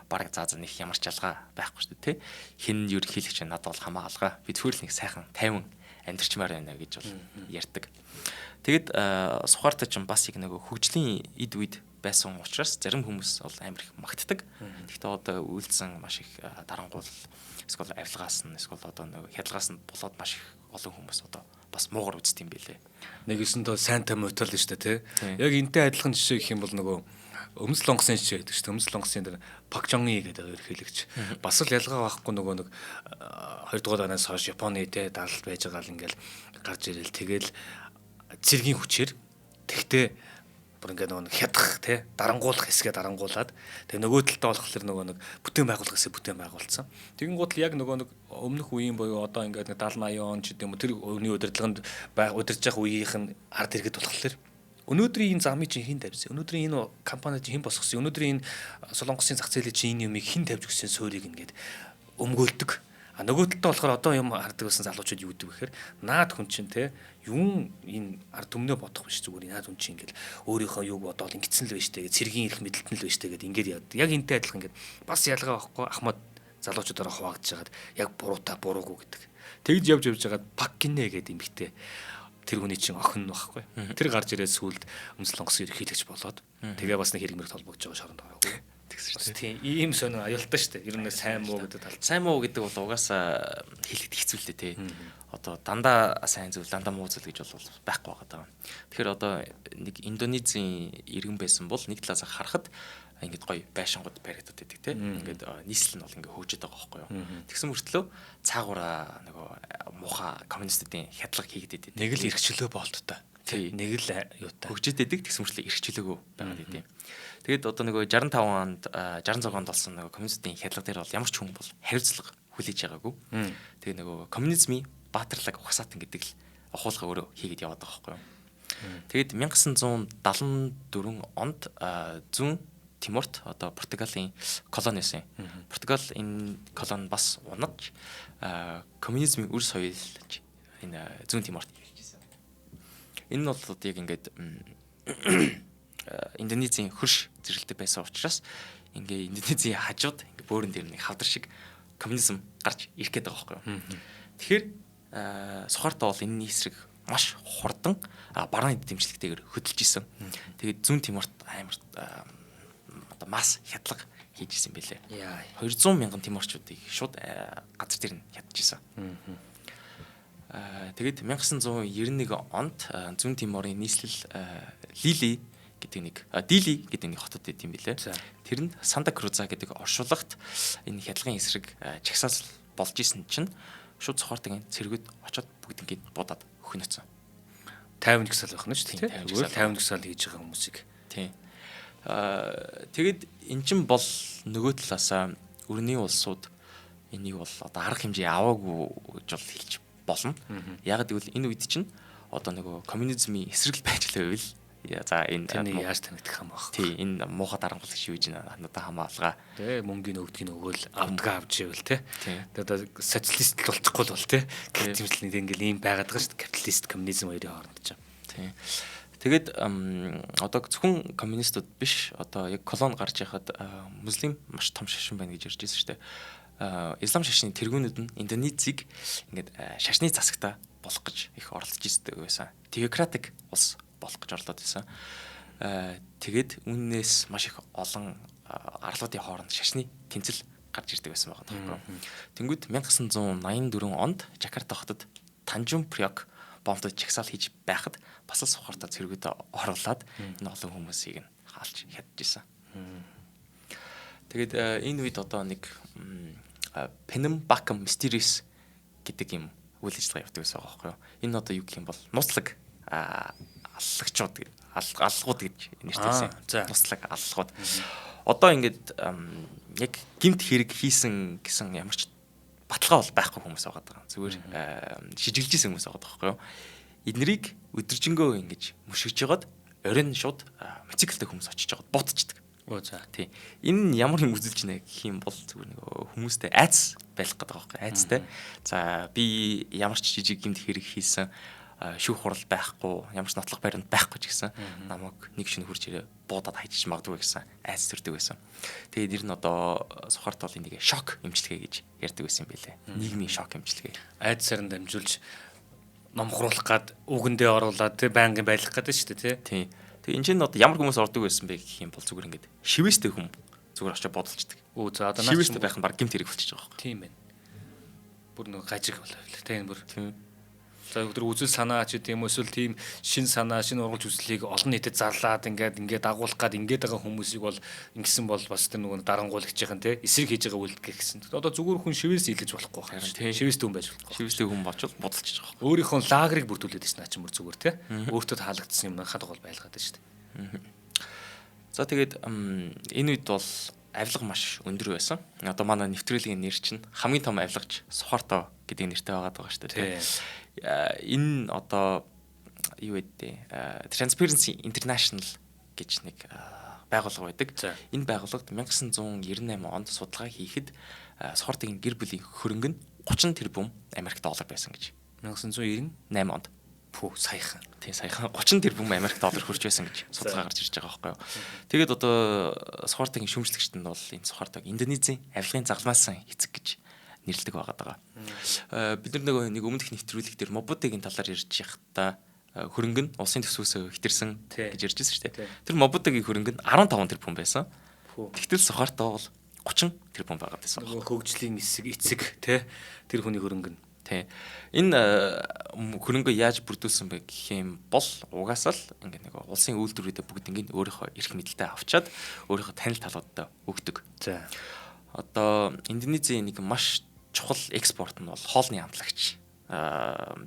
Бараг заа нэг ямар ч ялгаа байхгүй шүү дээ, тий. Хин ерөнхийлөгч надад бол хамаа алгаа. Би зөвхөн нэг сайхан 50 амьдрчмаар байна гэж бол ярьдаг. Тэгэд Сухарто ч бас яг нэг хөгжлийн эд үед байсан учраас зарим хүмүүс бол амар их магтдаг. Гэхдээ одоо үйлдсэн маш их дарангуул эсвэл авилгаас нь эсвэл одоо нэг хядлагаас нь болоод маш их олон хүмүүс одоо бас муугар үзт юм байлээ. Нэгэсэндээ сайнтай мутал нь шүү дээ, тий. Яг энтэй адилхан жишээ гэх юм бол нөгөө Өмс Лонгсын жишээ гэдэг шүү дээ. Өмс Лонгсын дээр Пак Жонги гэдэг ерөнхийлөгч. Бас л ялгаа байхгүй нөгөө нэг 2 дугаар анаас хойш Японы тий далд байж байгаа л ингээл гарч ирэл тэгэл цэргийн хүчээр тэгтээ бүр ингээд нөгөө хядах тий дарангуулах хэсгээ дарангуулад тэг нөгөө талдаа болохоор нөгөө нэг бүтээн байгуулах хэсэг бүтээн байгуулсан. Тэгин гол яг нөгөө нэг өмнөх үеийн буюу одоо ингээд 70 80 он ч гэдэг юм уу тэр өвний удирдлаганд удирж явах үеийнх нь ард иргэд болохоор өнөөдрийн энэ замыг чинь хэн тавьсан? Өнөөдрийн энэ компани чинь хэн босгосон? Өнөөдрийн энэ Солонгосын зах зээлийг чинь энэ юмыг хэн тавьж өгсөн суурийг ингээд өмгөөлдөг. А нөгөө талдаа болохоор одоо юм хардаг байсан залуучууд юу гэдэг вэ гэхээр наад хүн чинь те юм энэ ард түмнээ бодох биш зүгээр наад хүн чинь ингээл өөрийнхөө юуг бодоол ингэсэн л байж тээ цэргийн их мэдлэлтэн л байж тээ гэдэг ингээд яд. Яг энтэй адилхан ингээд бас ялгаа байхгүй Ахмад залуучуудаараа хуваагдж хагаад яг буруутай буруугүй гэдэг. Тэгж явж байгаад Пак Гинэ гэдэг эмэгтэй тэр хүний чинь охин байхгүй. Тэр гарч ирээд сүлд Өмслонгос ерөнхийлөгч болоод тэгээ бас нэг хэрэгмэрт холбогдож байгаа шоронд байгаагүй. Тийм ийм сонир аюултай шүү дээ. Ер нь сайн муу гэдэг тал. Сайн муу гэдэг бол угаасаа хэлэхэд хэцүү л дээ тий. Одоо дандаа сайн зүйл, дандаа муу зүйл гэж бол байхгүй байгаа даа. Тэгэхээр одоо нэг Индонезийн иргэн байсан бол нэг талаас харахад ингээд гоё байшингууд баригдаад байдаг тий. Ингээд нийслэл нь бол ингээд хөгжөд байгаа байхгүй юу. Тэгсэн мөртлөө цаагаараа нөгөө муухай коммунистуудын хядлага хийгдээд байдаг. Нэг л эрхчлөө болттой. Тий. Нэг л юутай. Хөгжөд байдаг тэгсэн мөртлөө эрхчлөөгөө байгаад байдаг. Тэгэд одоо нөгөө 65 онд 66 онд болсон нөгөө коммунистийн хядлага дээр бол ямар ч хүн бол хариуцлага хүлээж байгаагүй. Тэгээ нөгөө коммунизмын баатарлаг угсаатан гэдэг л ахуулга өөрөө хийгээд яваад байгаа байхгүй юу. Тэгэд 1974 онд зүүн Тиморт одоо Португалийн колони байсан. Португал энэ колони бас унаж коммунизмын үр соёлж энэ зүүн Тиморт ирчихсэн. Энэ нь бол одоо яг ингээд Индонезийн хөрш зэрэлтэй байсан учраас ингээ Индонезийн хажууд ингээ бөөрөн дээр нэг хавдар шиг коммунизм гарч ирэх гээд байгаа байхгүй юу. Тэгэхээр Сухарто бол энэний эсрэг маш хурдан баруун дэмжлэгтэйгээр хөдөлж исэн. Тэгээд зүүн Тиморт амар одоо масс хядлага хийж исэн байлээ. 200 мянган тиморчуудыг шууд газар дээр нь хядчихсан. Тэгээд 1991 онд зүүн Тиморын нийслэл Дили гэдэг нэг хотод байт юм билээ. Тэр нь Санта Круза гэдэг оршуулагт энэ хядлагын эсрэг чагсаал болж исэн чинь шууд Сухартагийн цэргүүд очоод бүгднийг будаад өхнөцсөн. 50 жагсаал байх нь шүү дээ. Тэгвэл 50 жагсаал хийж байгаа хүмүүсийг. Тийм. Тэгэд эн чинь бол нөгөө талаасаа өрний улсууд энийг бол одоо арга хэмжээ аваагүй гэж бол хэлж болно. Яг гэвэл энэ үед чинь одоо нөгөө коммунизмын эсрэг байж л байвал за энэ яаж танигдах юм баг. Тий, энэ муухай дарангуул гэж юу гэж надад хамаалгаа. Тэ мөнгөний өгдгийг өгөөл авдгаа авч ивэл тэ. Одоо социалист л болчихгүй л бол тэ. Капитализм ингээл ийм байгаад байгаа шүү дээ. Капиталист коммунизм хоёрын хооронд ч. Тий. Тэгээд одоо зөвхөн коммунистууд биш одоо яг колон гарч яхад муслим маш том шашин байна гэж ярьж байсан шүү дээ. Ислам шашны тэргүүнүүд нь Индонезийг ингээд шашны засагтаа болох гэж их оролдож ирдэг байсан. Теократик улс болох гэж орлоод байсан. Тэгээд үүнээс маш их олон арлуудын хооронд шашны тэнцэл гарч ирдэг байсан байгаа тоххой. Тэнгүүд 1984 онд Жакарта хотод Танжун Приок бомбд чагсаал хийж байхад бас л сухартаа цэргүүд оруулаад энэ олон хүмүүсийг нь хаалж хядчихсан. Тэгээд энэ үед одоо нэг Пенем Бакам Mysterious гэдэг юм үйл ажиллагаа явуулдаг байсан байгаа байхгүй юу. Энэ одоо юу гэх юм бол нууцлаг аллагчууд аллагууд гэж нэртэйсэн. Нууцлаг аллагууд. Одоо ингээд яг гимт хэрэг хийсэн гэсэн ямар ч баталгаа бол байхгүй хүмүүс байгаа даа. Зүгээр шижиглэжсэн хүмүүс байгаа байхгүй юу. Эднэрийг өдөржингөө ингэж мөшгөж жагаад оройн шууд мотоциклтэй хүмүүс очиж жагаад ботчдаг. Оо за. Тий. Энэ ямар юм үзүүлж байна гэх юм бол зүгээр нэг хүмүүстэй айц байх гэдэг байгаа байхгүй айцтай. За би ямар ч жижиг гимт хэрэг хийсэн шүүх хурал байхгүй, ямар ч нотлох баримт байхгүй ч гэсэн намайг нэг шинэ хурж ирээ буудаад хайчих магадгүй гэсэн айц төрдөг байсан. Тэгээд ер нь одоо сухарт бол энийг шок эмчилгээ гэж ярьдаг байсан юм билээ. Нийгмийн шок эмчилгээ. Айдсаар нь дамжуулж ном хуруулах гад үгэндээ оруулаад тий байнгын байлгах гэдэг шүү дээ тий. Тэгээ энэ ч одоо ямар хүмүүс ордог байсан бэ гэх юм бол зүгээр ингээд шивэстэй хүм зүгээр очиж бодолцдог. Оо за одоо шивэстэй байх нь баг гимт хэрэг болчихж байгаа байхгүй. Тийм байна. Бүр нэг гажиг болоо. Тэ энэ бүр. Тийм. За өдөр үзэл санаа ч гэдэм юм эсвэл тийм шин санаа, шин ургалж үзлийг олон нийтэд зарлаад ингээд агуулах гад ингээд байгаа хүмүүсийг бол ингэсэн бол бас тэр нөгөө дарангуулагчийн те эсрэг хийж байгаа үлдэх гэсэн. Одоо зүгээр хүн шивээс илгэж болохгүй байна. Тийм шивээстэй хүн байж болохгүй. Шивээстэй хүн болчихвол бодолчихж байгаа байхгүй. Өөрийнхөө лагерыг бүрдүүлээд ирсэн ачим бүр зүгээр те. Өөртөө таалагдсан юм хад гол байлгаад шүү дээ. За тэгээд энэ үед бол авилга маш өндөр байсан. Одоо манай нэвтрүүлгийн нэр чинь хамгийн том авилгач Сухарто гэдэг нэртэй байгаа шүү дээ. Энэ одоо юу гэдэг Transparency International гэж нэг байгууллага байдаг. Энэ байгууллагад 1998 онд судалгаа хийхэд Сухартын гэр бүлийн хөрөнгө нь 30 тэрбум Америк доллар байсан гэж. 1998 онд. Пүү саяхан. Тийм саяхан 30 тэрбум Америк доллар хүрч байсан гэж судалгаа гарч ирж байгаа байхгүй юу. Тэгээд одоо Сухартын шүүмжлэгчд нь бол энэ Сухартыг Индонезийн авилгын загламаас эцэг гэж нэрлэдэг байгаа. Бид нар нэг өмнөх нэвтрүүлэг дээр Мобутигийн талаар ярьж байхдаа хөрөнгө нь улсын төсвөөсөө хэтэрсэн гэж ярьжсэн шүү дээ. Тэр Мобутигийн хөрөнгө нь 15 тэрбум байсан. Тэгтэл Сухарто бол 30 тэрбум байгаа гэсэн. Хөгжлийн эцэг тий тэр хүний хөрөнгө нь. Тий. Энэ хөрөнгөө яаж бүрдүүлсэн бэ гэх юм бол угаасаа л ингээд нэг улсын үйлдвэрүүдэд бүгд ингээд өөрийнхөө эрх мэдэлтэй авчаад өөрийнхөө танил талуудаа өгдөг. За. Одоо Индонезийн нэг маш чухал экспорт нь бол хоолны амтлагч.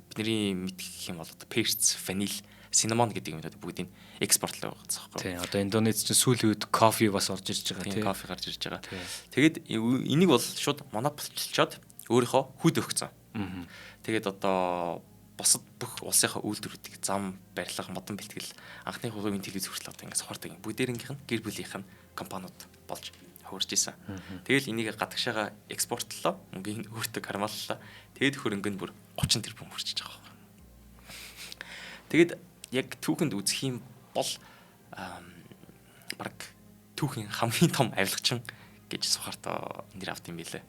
Бидний мэдгэх юм бол одоо перц, ванил, синамон гэдэг юмнууд бүгдийг экспортлоо байгаа байхгүй. Тий. Одоо Индонез чинь сүүлийн үед кофе бас орж ирж байгаа тий. Кофе гарч ирж байгаа. Тэгээд энийг бол шууд монополчлоод өөрийнхөө хүүд өгсөн. Тэгээд одоо босод бүх улсынхаа үйлдвэрүүдийг зам, барилга, модон бэлтгэл, анхны хувийн телевиз хүртэл одоо ингээд Сухартын бүгдээрийнх нь гэр бүлийнх нь компаниуд болж хөрж исэн. Тэгэл энийг гадагшаага экспортлоо, мөнгөний өөртөө кармаллаа. Тэгэд хөрөнгө нь бүр 30 тэрбум хүрчиж байгаа юм. Тэгэд яг түүхэнд үзэх юм бол баг түүхийн хамгийн том авилгачин гэж Сухарто нэр авт юм билээ.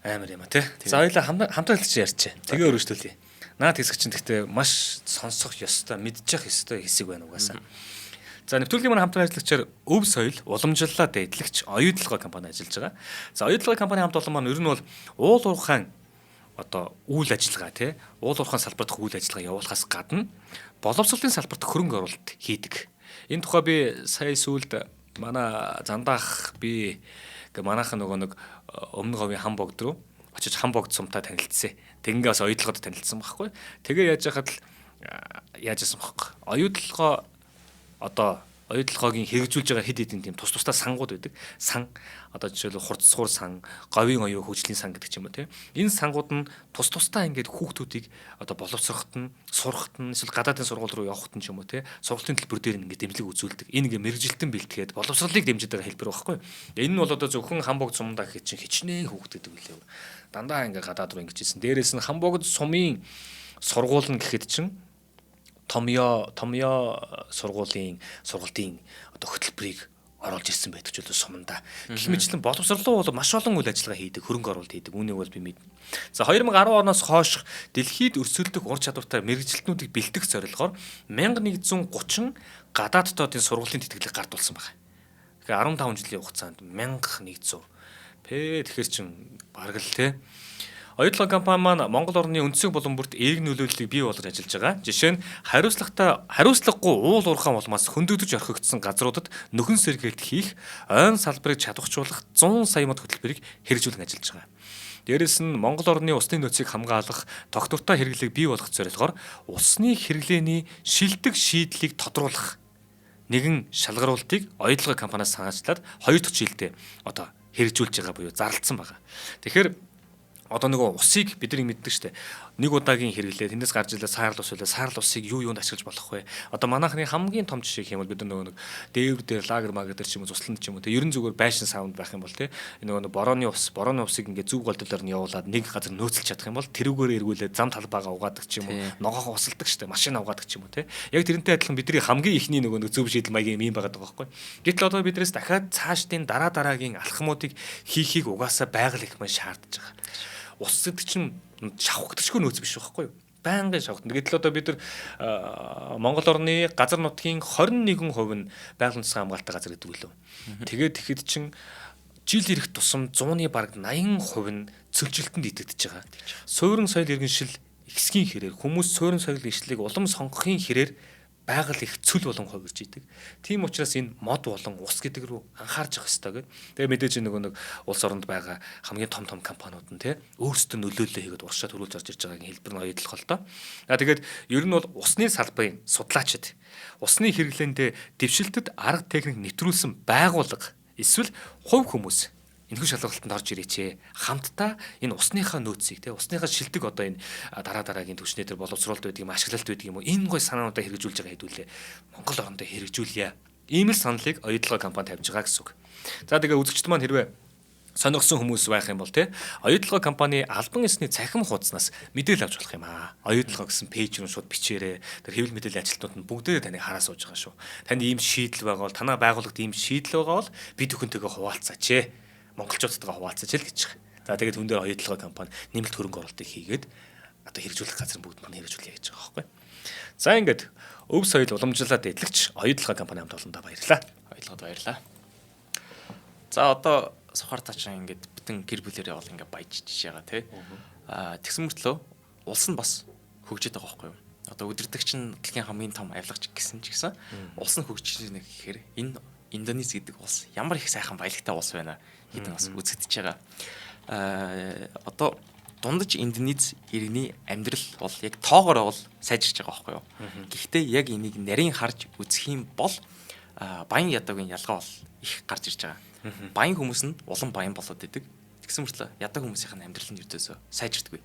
Амар юм а тий. За хоёлаа хамтран хэлж ярьчаа. Тэгээ өргөжтүүлье. Наад хэсэг чинь гэхдээ маш сонсох ёстой, мэдчих ёстой хэсэг байна угаасаа. За нэвтрүүлгийн маань хамтран ажиллагчаар Өв соёл уламжлалаа дэйдлэгч оюутлогоо компани ажиллаж байгаа. За оюутлогоо компани хамт олон маань ер нь бол уул уурхайн одоо үйл ажиллагаа тий уул уурхайн салбарт үйл ажиллагаа явуулахаас гадна боловсролын салбарт хөрөнгө оруулалт хийдэг. Энэ тухай би сая сүүлд манай зандаах би манайхан нөгөө нэг өмнө говийн хам богд руу очиж хам богд сумтай танилцсан. Тэгингээ бас оюутлогоод танилцсан байхгүй. Тэгээ яаж яхад л яажсан байхгүй. Оюутлогоо одоо оюутлогоогийн хэрэгжүүлж байгаа хэд хэдэн тийм тус тустай сангууд байдаг. Сан одоо жишээлбэл хурцсуур сан, говийн оюу хөгжлийн сан гэдэг ч юм уу тийм. Энэ сангууд нь тус тустай ингээд хүүхдүүдийг одоо боловсрохот нь, сурахт нь, эсвэл гадаадын сургууль руу явахт нь ч юм уу тийм. Сургалтын төлбөр дээр ингээд дэмжлэг үзүүлдэг. Энэ ингээд мэрэгжилтэн бэлтгээд боловсролыг дэмжиж байгаа хэлбэр байхгүй. Энэ нь бол одоо зөвхөн хамбогд сумдаа гэхэд чинь хичнээн хүүхдэд үлээ. Дандаа ингээд гадаад руу ингэж ийсэн. Дээрээс нь хамбогд сумын сургууль нь гэхэд чинь томьёо сургалтын одоо хөтөлбөрийг оруулж ирсэн байдаг ч үлээ суманда. Гэх мэтлэн боловсролоо бол маш олон үйл ажиллагаа хийдэг, хөрөнгө оруулалт хийдэг. Үүнийг бол би мэднэ. За 2010 оноос хойш дэлхийд өрсөлдөх ур чадвартай мэрэгжилтнүүдийг бэлтгэх зорилгоор 1130 гадаад дотоодын сургуулийн тэтгэлэг гардуулсан байна. Тэгэхээр 15 жилийн хугацаанд 1100. Тэгэхээр чин бараг л те. Оюутлага компани маань Монгол орны үндсийг болон бүрт эерэг нөлөөллийг бий болгож ажиллаж байгаа. Жишээ нь хариуцлагагүй уул уурхайн улмаас хөндөгдөж орхигдсон газруудад нөхөн сэргээлт хийх, ойн салбарыг чадварчуулах 100 сая мод хөтөлбөрийг хэрэгжүүлэн ажиллаж байгаа. Дээрээс нь Монгол орны усны нөөцийг хамгаалах тогтвортой хэрэглээг бий болгох зорилгоор усны хэрэглээний шилдэг шийдлийг тодруулах нэгэн шалгаруултыг оюутлага компаниас санаачлаад 2 дахь жилдээ одоо хэрэгжүүлж байгаа буюу зарлцсан байгаа. Тэгэхээр одоо нөгөө усыг бид нар мэддэг штэ. Нэг удаагийн хэрэглээ тэндээс гарч илээ саарл ус үлээ саарл усыг юунд ашиглаж болох вэ? Одоо манайхны хамгийн том жишээ гэх юм бол бид нар нөгөө дээвэр дээр лагер магер дээр ч юм уу цусланд ч юм уу те ерэн зүгээр байшин саунд байх юм бол те нөгөө борооны усыг ингээд зүг голдлоор нь явуулаад нэг газар нөөцлж чадах юм бол тэрүүгээр эргүүлээд зам талбайгаа угаадаг ч юм уу ногоохоо усалдаг штэ машин угаадаг ч юм уу те яг тэрнтэй адилхан бидний хамгийн ихний нөгөө зөв шийдэл маягийн юм байгаа байхгүй. Гэтэл одоо биднээс дахиад цаашдын дараагийн алхмуудыг хийхийг угаасаа байгаль их маань шаардж байгаа. Ус гэдэг чинь шавхагдчихгүй нөөц биш байхгүй юу? Байнгын шавхад. Гэтэл одоо бид нар Монгол орны газар нутгийн 21% нь байгаль нутгийн хамгаалалттай газар гэдэг үлээ. Тэгээд тэгэхэд чинь жил ирэх тусам 100-ны бараг 80% нь цөлжилтэнд идэвдэж байгаа. Суурин соёл иргэншил ихсхийн хэрээр хүмүүс суурин соёл иргэншлийг улам сонгохын хэрээр байгаль их цөл болон хувирж идэг. Тийм учраас энэ мод болон ус гэдэг рүү анхаарч явах хэрэгтэй гэдэг. Тэгээ мэдээж нэг улс оронд байгаа хамгийн том компаниуд нь те өөрсдөө нөлөөлөл хийгээд уршаа төрүүлж орж ирж байгаагийн хэлбэр нь оюутлах л доо. Тэгээд ер нь бол усны салбарын судлаачид усны хэрэглээндээ дэвшилтэд арга техник нэвтрүүлсэн байгууллага эсвэл хувь хүмүүс энэхүү шалгалтанд орж ирээч. Хамтдаа энэ усныхаа нөөцийг те усныхаа шилдэг одоо энэ дараагийн түвшнээ төр боловсруулалт байдаг юм ашиглалт байдаг юм уу энэ гой санаануудаа хэрэгжүүлж байгаа хэдүүлээ Монгол орондоо хэрэгжүүлье. Ийм л саналыг оюутлага компани тавьж байгаа гэсэн үг. За тэгээ үзэгчд маань хэрвээ сонирхсон хүмүүс байх юм бол те оюутлага компани албан ёсны цахим хуудаснаас мэдээлэл авч болох юм аа. Оюутлага гэсэн пэйж рүү шууд бичээрэй. Тэр хэвлэл мэдээллийн ажилтнууд нь бүгдээ таныг хараа сууж байгаа шүү. Танд ийм шийдэл байгаа бол танаа байгууллагт ийм шийдэл байгаа бол бид бүхэнтэйгээ хуваалцаач. Монголчуудтайгаа хуваалцаж л гэж байгаа. За тэгээд хүн дээр оюутлага компани нэмэлт хөрөнгө оруулалтыг хийгээд одоо хэрэгжүүлэх газар бүгд нь хэрэгжүүлье гэж байгаа байхгүй. За ингээд өв соёл уламжлалаад эдлэгч оюутлага компани хамт олондоо баярлалаа. Баярлалаа. За одоо сухар таачаа ингээд бүтэн гэр бүлэрээ бол ингээд баяжж байгаа тий. Тэгсэн мөртлөө улс нь бас хөгжиж байгаа байхгүй юу? Одоо өдөртөгч нь дэлхийн хамгийн том авилгач гэсэн ч гэсэн улс нь хөгжиж байгаа гэхээр энэ Индонез гэдэг улс ямар их сайхан баялагтай улс байна гэдэг бас үзэгдэж байгаа. Одоо дундаж Индонез иргэний амьдрал бол яг тоогоор бол сайжирч байгаа байхгүй юу. Гэхдээ яг энийг нарийн харж үзэх юм бол баян ядуугийн ялгаа бол их гарч ирж байгаа. Баян хүмүүс нь улам баян болоод идэг. Тэгсэн мөртлөө ядуу хүмүүсийн амьдрал нь ердөөсөө сайжирдаггүй.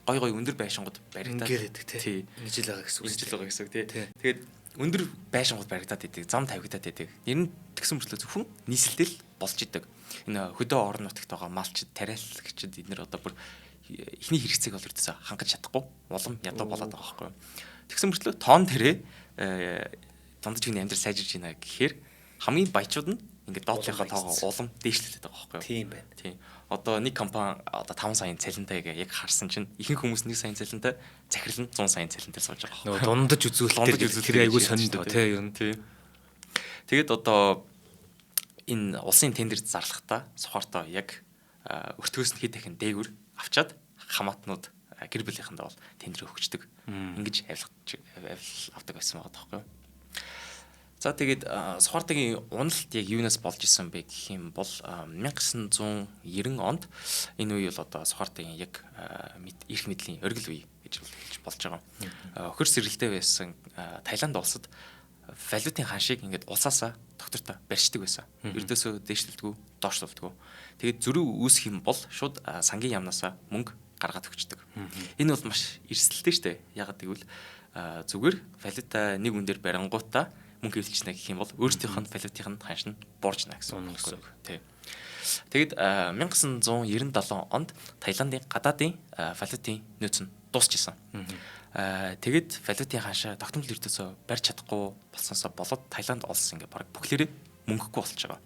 Гой өндөр байшингууд баригдаад идэг тий. Ингэж л байгаа гэсэн үг. Ингэж л байгаа гэсэн үг тий. Тэгээд өндөр байшингууд баригдаад идэг, зам тавигдаад идэг. Ер нь тэгсэн мөртлөө зөвхөн нийслэлтэл болж идэг. Энэ хөдөө орон нутагт байгаа малчид, тариалагчид эднэр одоо бүр ихний хэрэгцээг бол ердөөсөө хангаж чадахгүй улам ядуу болоод байгаа байхгүй юу. Тэгсэн мөртлөө тоон дээрээ дундаж хүний амьдрал сайжирж байна гэхээр хамгийн баячууд нь ингээд доотлынхаа тоогоо улам дээшлүүлээд байгаа байхгүй юу. Тийм байна. Тийм. Одоо нэг компани одоо 5 саяын цалинтай яг харсан чинь ихэнх хүмүүс 1 саяын цалинтай захирал нь 100 саяын цалинтай сууж байгаа. Нөгөө дундаж үзүүлэлт тэр айгүй сонинд тий ер нь. Тэгээд одоо энэ улсын тендерт зарлахдаа сухартаа яг өртгөөс нь хэд дахин дээгүр авчаад хамаатнууд гэр бүлийнхэндээ бол тендер өгчдөг. Ингэж авдаг байсан байгаа тоххой. За тэгээд сухартагийн уналт яг юунаас болж исэн бэ гэх юм бол 1990 онд энэ үе бол одоо сухартагийн яг эрх мэдлийн оргил үе гэж хэлж болж байгаа. Хөр сэргэлтэй байсан Таиланд улсад валютын ханшийг ингээд улсаасаа доктортой барьждаг байсан. Ердөөсөө дээшлэлдэггүй, доошлуулдаггүй. Тэгээд зөрүү үүсэх юм бол шууд сангийн яамнасаа мөнгө гаргаад өгчдөг. Энэ бол маш эрсдэлтэй шүү дээ. Ягаад гэвэл зүгээр валюта нэг үн дээр барингуудаа мөнгө хөвлөж нэ гэх юм бол өөрсдийнх нь валютын ханш нь буурж нэ гэсэн үг. Тий. Тэгэд 1997 онд Таиландын гадаадын валютын нөөц нь дуусчихсан. Тэгээд валютын ханшаа тогтмол ердөөсөө барьж чадахгүй болсноосоо болоод Таиланд улс ингээд баг бүхлээрээ мөнгөгүй болж байгаа.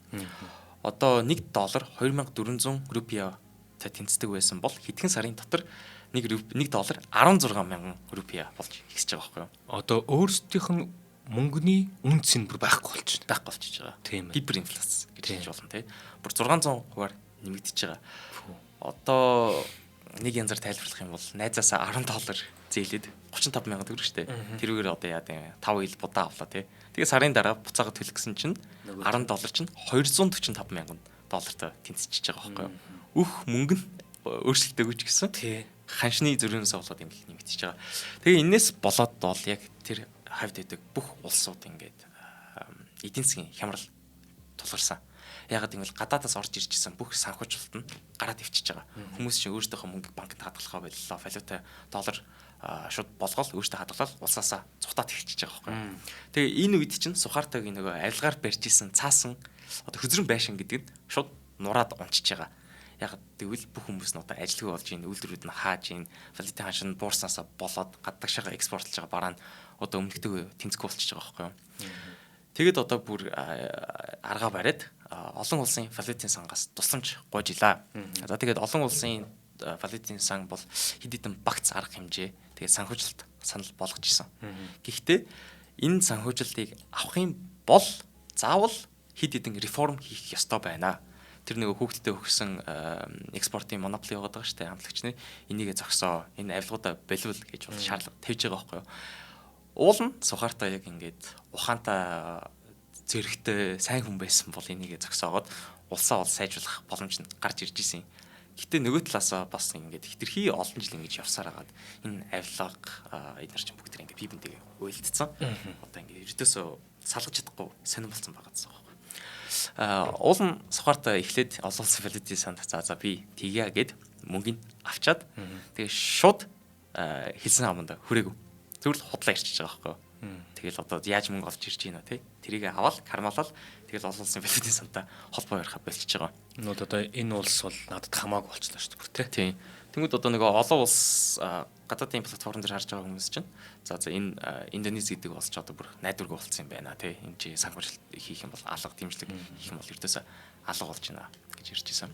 Одоо $1 2400 рупиа тэнцдэг байсан бол хэдхэн сарын дотор $1 16,000 рупиа болж ихсэж байгаа байхгүй юу? Одоо өөрсдийнх нь мөнгөний үнц нь бүр байхгүй болчихно. Байхгүй болчихж байгаа. Тийм ээ. Гиперинфляц гэж хэлж болно тий. Бүр 600%-аар нэмэгдэж байгаа. Одоо нэг янзаар тайлбарлах юм бол найзаасаа $10 зээлээд 35,000 төгрөг штэ. Тэрүүгээр одоо яа гэв 5 ил будаа авлаа тий. Тэгээ сарын дараа буцаага төлөх гэсэн чинь $10 чинь $245,000 тэнцчихэж байгаа байхгүй юу? Өөх мөнгө нь өөрчлөлтөөгүй ч гэсэн Тий. ханшны зөрүүнээс болоод ингээд нэмэгдэж байгаа. Тэгээ энэс болоод бол яг тэр хавьд байдаг бүх улсууд ингээд эдийн засгийн хямрал тулгарсан. Ягаад гэвэл гадаадаас орж ирж исэн бүх санхүүжилт нь гараад ивчиж байгаа. Хүмүүс чинь өөрсдийнхөө мөнгөийг банкнд хадгалахаа боллоо. Валюта доллар шууд болгоод өөртөө хадгалаад улсаасаа цухтаад эхэлчихэж байгаа байхгүй. Тэгээ энэ үед чинь сухартагийн нөгөө авилгаар барьж исэн цаасан одоо хөзрөн байшин гэдэг нь шууд нураад унчиж байгаа. Яг тэгвэл бүх хүмүүс нь одоо ажилгүй болж ийн үйлдвэрүүд нь хааж ийн валютын ханш нь буурсаасаа болоод гадагшаага экспортлж байгаа бараа нь одоо өмнөдөө тэнцэхгүй болчихж байгаа байхгүй юу. Тэгэд одоо бүр аргаа бариад олон улсын валютын сангаас тусламж гуйжилаа. За тэгээд олон улсын валютын сан бол хэд хэдэн багц арга хэмжээ тэгээд санхүүжилт санал болгож исэн. Гэхдээ энэ санхүүжилтийг авахын бол заавал хэд хэдэн реформ хийх ёстой байна. Тэр нэг хүүхдэд өгсөн экспортын монополи яваад байгаа шүү дээ. Хамтлагч нар энийгээ зогсоо, энэ авилгуудаа болиул гэж бол шаардлага тавьж байгаа байхгүй юу. Уул нь сухартаа яг ингээд ухаантай зэрэгтэй сайн хүн байсан бол энийгээ зогсоогоод улсаа сайжруулах боломж нь гарч ирж исэн. Гэтэ нөгөө талаасаа бас ингээд хитрхи олон жил ингэж явсаар хагаад энэ авилга эдгээр чинь бүгд ингээд бие бинтэйгээ уйлдсан. Одоо ингээд ердөөсөө салгаж чадахгүй сонирн болсон байгаа гэсэн юм. Уул нь сухартаа эхлээд олон улсын валютын санд за би тгийа гэд мөнгөний авчаад тэгээ шууд хэлсэн хамаанда хүрээгүй. Зүгээр л худлаа ирчихэж байгаа байхгүй. Тэгэл одоо яаж мөнгө олж ирж байна тий. Тэрийг аваад кармалал тэгэл олон улсын валютын сантаа холбоо ярих болчихж байгаа. Нууд одоо энэ улс бол надад хамаагүй болчихлоо шүү дээ тий. Тийм. Тэнгүүд одоо нөгөө олон улс гадаадын платформ дээр харж байгаа хүмүүс чинь за энэ Индонез гэдэг улс ч одоо бүр найдваргүй болсон юм байна тий. Энд чи санхүүжилт хийх юм бол алга дэмжлэг хийх юм бол ердөөсөө алга болж байна гэж ирж исэн.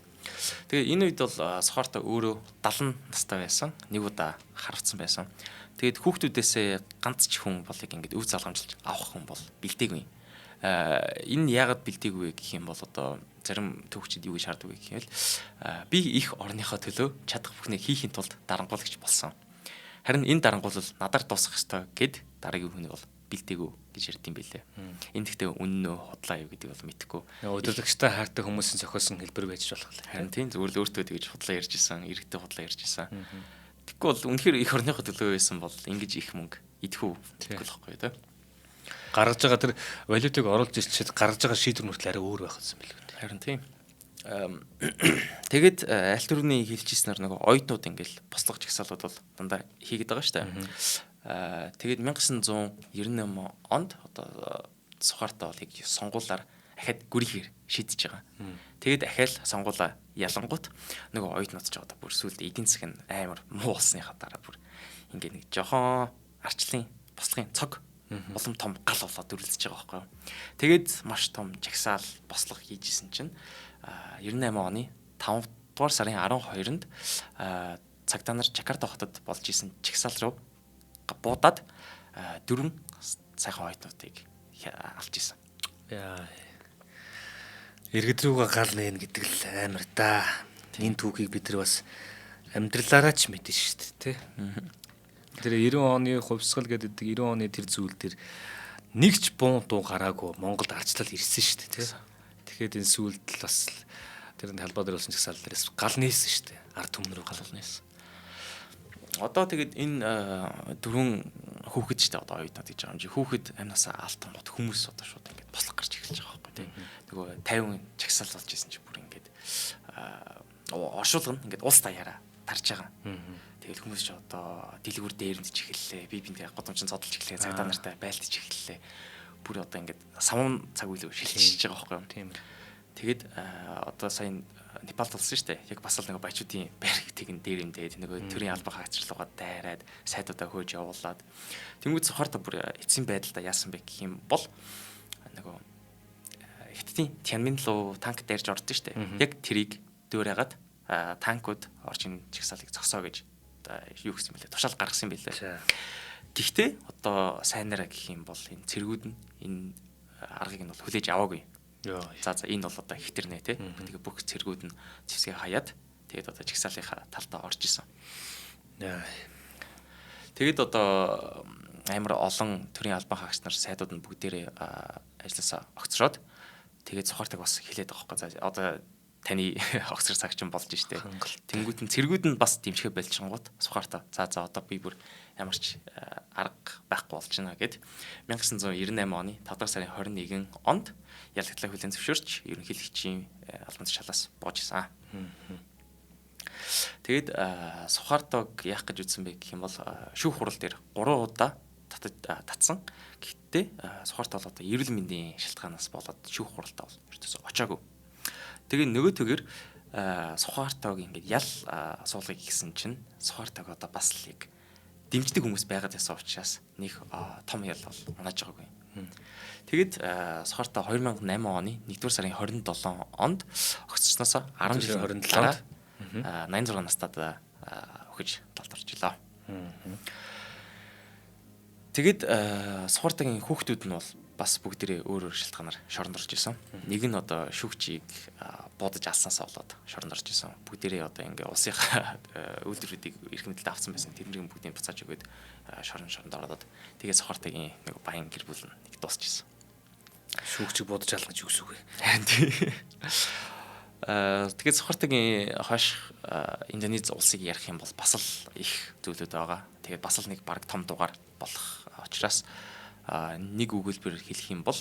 Тэгээ энэ үед бол сухарта өөрөө 70 настай байсан. Нэг удаа харагдсан байсан. Тэгээд хүүхдүүдээсээ ганц ч хүн бол ингээд өв залгамжилж авах хүн бол бэлдээгүй. Энэ яагаад бэлдээгүй гэх юм бол одоо зарим төвчид юу гэж шаарддаг вэ гэвэл би их орныхоо төлөө чадах бүхнээ хийхин тулд дарангуйлагч болсон. Харин энэ дарангуйлал надаар дуусах ёстой гэд дараагийн хүн бол бэлдээгүй гэж ярьд юм байлээ. Энэ гэхдээ үнэн үү худлаа юу гэдэг бол мэдэхгүй. Удирдлагчтай хайртай хүмүүсийн зохиосон хэлбэр байж болох л. Харин тийм зүгээр л өөртөө тэгж худлаа ярьж исэн, иргэдэд худлаа ярьж исэн. Тэгэхгүй бол үнэхээр их орныхоо төлөө байсан бол ингэж их мөнгө идэхүү тэгэхгүй л байхгүй тий. Гаргаж байгаа тэр валютыг оруулж ирчихэд гаргаж байгаа шийдвэр мөртөл арай өөр байх гэсэн билүү. Харин тийм. Тэгэд аль төрний хэлжсэнээр нөгөө оюутнууд ингээл бослого жагсаалууд бол дандаа хийгээд байгаа шүү дээ. Тэгээд 1998 онд одоо сухартаа бол яг сонгуулаар ахад гүрийхээр шийдэж байгаа. Тэгээд ахаал сонгуулаа ялангуут нөгөө оюутнууд ч одоо бүр сүлд эдийн засаг нь амар муу болсныхаа дараа бүр ингээд нэг жохон арчлын бослогын цог улам том гал болоод дүрлэлж байгаа байхгүй юу. Тэгээд маш том жагсаал бослого хийжсэн чинь 98 оны 5 дугаар сарын 12-нд цагдаа нар Жакарта хотод болж исэн жагсаал руу буудаад 4 сайхан оюутнуудыг авч исэн. Яа. Иргэд рүүгээ гал нээн гэдэг л амар да. Энэ түүхийг бид нар бас амьдралаараа ч мэдэн шүү дээ, тий. Тэр 90 оны хувьсгал гэдэг 90 оны тэр зүйл дээр нэг ч буун дуу гараагүй Монголд арчлал ирсэн шүү дээ, тий. Тэгэхээр энэ сүлд л бас тэр талбай дээр болсон жагсаал дээрээс гал нээсэн шүү дээ. Ард түмэн рүү гал нээсэн. Одоо тэгээд энэ дөрвөн хүүхэд ч одоо оюутнууд гэж байгаа юм чи хүүхэд амнасаа алтан гот хүмүүс одоо шууд ингээд бослог гарч эхэлж байгаа байхгүй тийм нөгөө 50 жагсаал болж исэн чи бүр ингээд оршуулга нь ингээд улс даяараа тарж байгаа. Тэгэл хүмүүс ч одоо дэлгүүр дээрэмдэж эхэллээ. Би бинтээ годомчин цодолж эхэллээ. Цагдаа нартай байлдаж эхэллээ. Бүр одоо ингээд савн цаг үеийг шилжиж байгаа байхгүй юм. Тийм. Тэгэд одоо сайн Непалд болсон шүү дээ. Яг бас л нэг баячуудын байрыг тэгэн дээр юм дээ. Нөгөө төрийн албан хаагчралгаа дайраад сайдуудаа хөөж явуулаад тэнгуү цохортой бүр эцсийн байдлаа яасан бэ гэх юм бол нөгөө Хятадын Тяньмин-луу танк дайрж ордсон шүү дээ. Яг тэрийг дөөрөөгаад танкууд орчин чагсаалыг зогсоо гэж юу гэсэн юм бэлээ. Тушаал гаргасан юм бэлээ. Гэхдээ одоо сайнараа гэх юм бол энэ цэргүүд нь энэ аргыг нь бол хүлээж аваагүй. За энэ бол одоо хитэрнэ тий. Тэгээ бүх цэргүүд нь зэвсгээ хаяад тэгээд одоо чагсаалынхаа талдаа орж исэн. Тэгээд одоо амар олон төрлийн албан хаагч нар сайдууд нь бүгдээрээ ажилласаа огцроод тэгээд цохортыг бас хилээд байгаа байхгүй. За одоо таны огцор цагч нь болж штэ. Тэнгүүд нь цэргүүд нь бас дэмжихэ болчихгонгууд сухартаа. За одоо би бүр ямарч арга байхгүй болж байна гэд 1998 оны 5 дахь сарын 21 онд яллагдлаа хүлээн зөвшөөрч ерөнхийлөгчийн албан тушаалаас боож исэн. Тэгээд сухартог яах гэж үзсэн бэ гэх юм бол шүүх хурал дээр 3 удаа татсан. Гэхдээ сухарт бол одоо эрүүл мэндийн шалтгаанаас болоод шүүх хуралдаа бол ердөөсөө очаагүй. Тэгээ нөгөөтэйгэр сухартог ингээд ял суулгыг гисэн чинь сухартог одоо бас л яг дэмждэг хүмүүс байгаад байсан учраас нэг том ял бол унааж байгаагүй. Тэгэд сухартог 2008 оны 1-р сарын 27 онд огцсноос 10 жилийн дараа 86 настад өгөж талд орчлоо. Тэгэд сухартагийн хүүхдүүд нь бол бас бүгдээрээ өөр шалтгаанаар шоронд орж исэн. Нэг нь одоо шүүгчийг будаж алсаасаа болоод шоронд орж исэн. Бүгдээрээ одоо ингээ улсынхаа үйлдвэрүүдийг эрх мэдэлд авсан байсан. Тэднийг бүгдийг буцааж өгөөд шоронд ороод тэгээд сухартагийн нэг баян гэр бүл нэг дуусчихсан. Шүүгчийг будаж алгаж юу гэсэн үг вэ? Тэгээд сухартагийн хойш Индонез улсыг ярих юм бол бас л их зүйлүүд байгаа. Тэгээд бас л нэг баг том дугаар болох учраас нэг өгүүлбэр хэлэх юм бол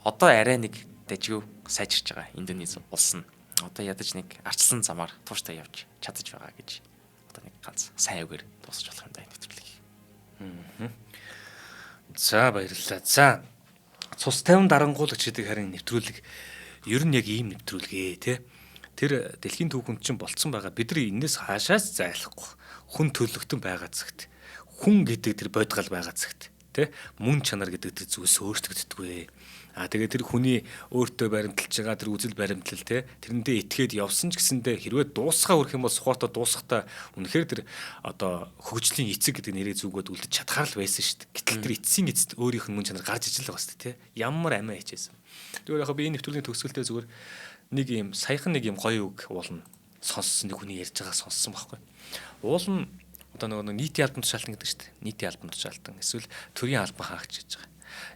одоо арай нэг дажгүй сайжирч байгаа Индонез улс нь одоо ядаж нэг арчилсан замаар тууштай явж чадаж байгаа гэж одоо нэг ганц сайн үгээр дуусгаж болох юм да энэ нэвтрүүлгийг. За баярлалаа. За цус 50 дарангуулагч гэдэг харин нэвтрүүлэг ер нь яг ийм нэвтрүүлгээ тий. Тэр дэлхийн түүхэнд чинь болцсон байгаа. Бид нар энэс хаашаас зайлахгүй. Хүн төлөвлөлтөн байгаа цагт хүн гэдэг тэр бодгал байгаа цагт тий мөн чанар гэдэг тэр зүйлс өөрчлөгддөггүй. Тэгээд тэр хүний өөртөө баримталж байгаа тэр үзэл баримтлал тий тэрэндээ итгээд явсан ч гэсэндээ хэрвээ дуусгаа өрөх юм бол сухартаа дуусахтаа үнэхээр тэр одоо хөгжлийн эцэг гэдэг нэрийг зүгөөд үлдэж чадхаар л байсан шүү дээ. Гэтэл тэр эцсийн эцэд өөрийнх нь мөн чанар гарч ижил байгаа шүү дээ тий. Ямар амиа хийжсэн. Тэгвэл яг би энэ нэвтрүүлгийн төгсгөлтэй зүгээр нэг юм саяхан нэг юм гоё үг уулна сонссон нэг хүний ярьж байгаа сонссон байхгүй. Уулна одоо нөгөө нийтийн албан тушаалтан гэдэг шүү дээ. Нийтийн албан тушаалтан эсвэл төрийн албан хаагч гэж байгаа.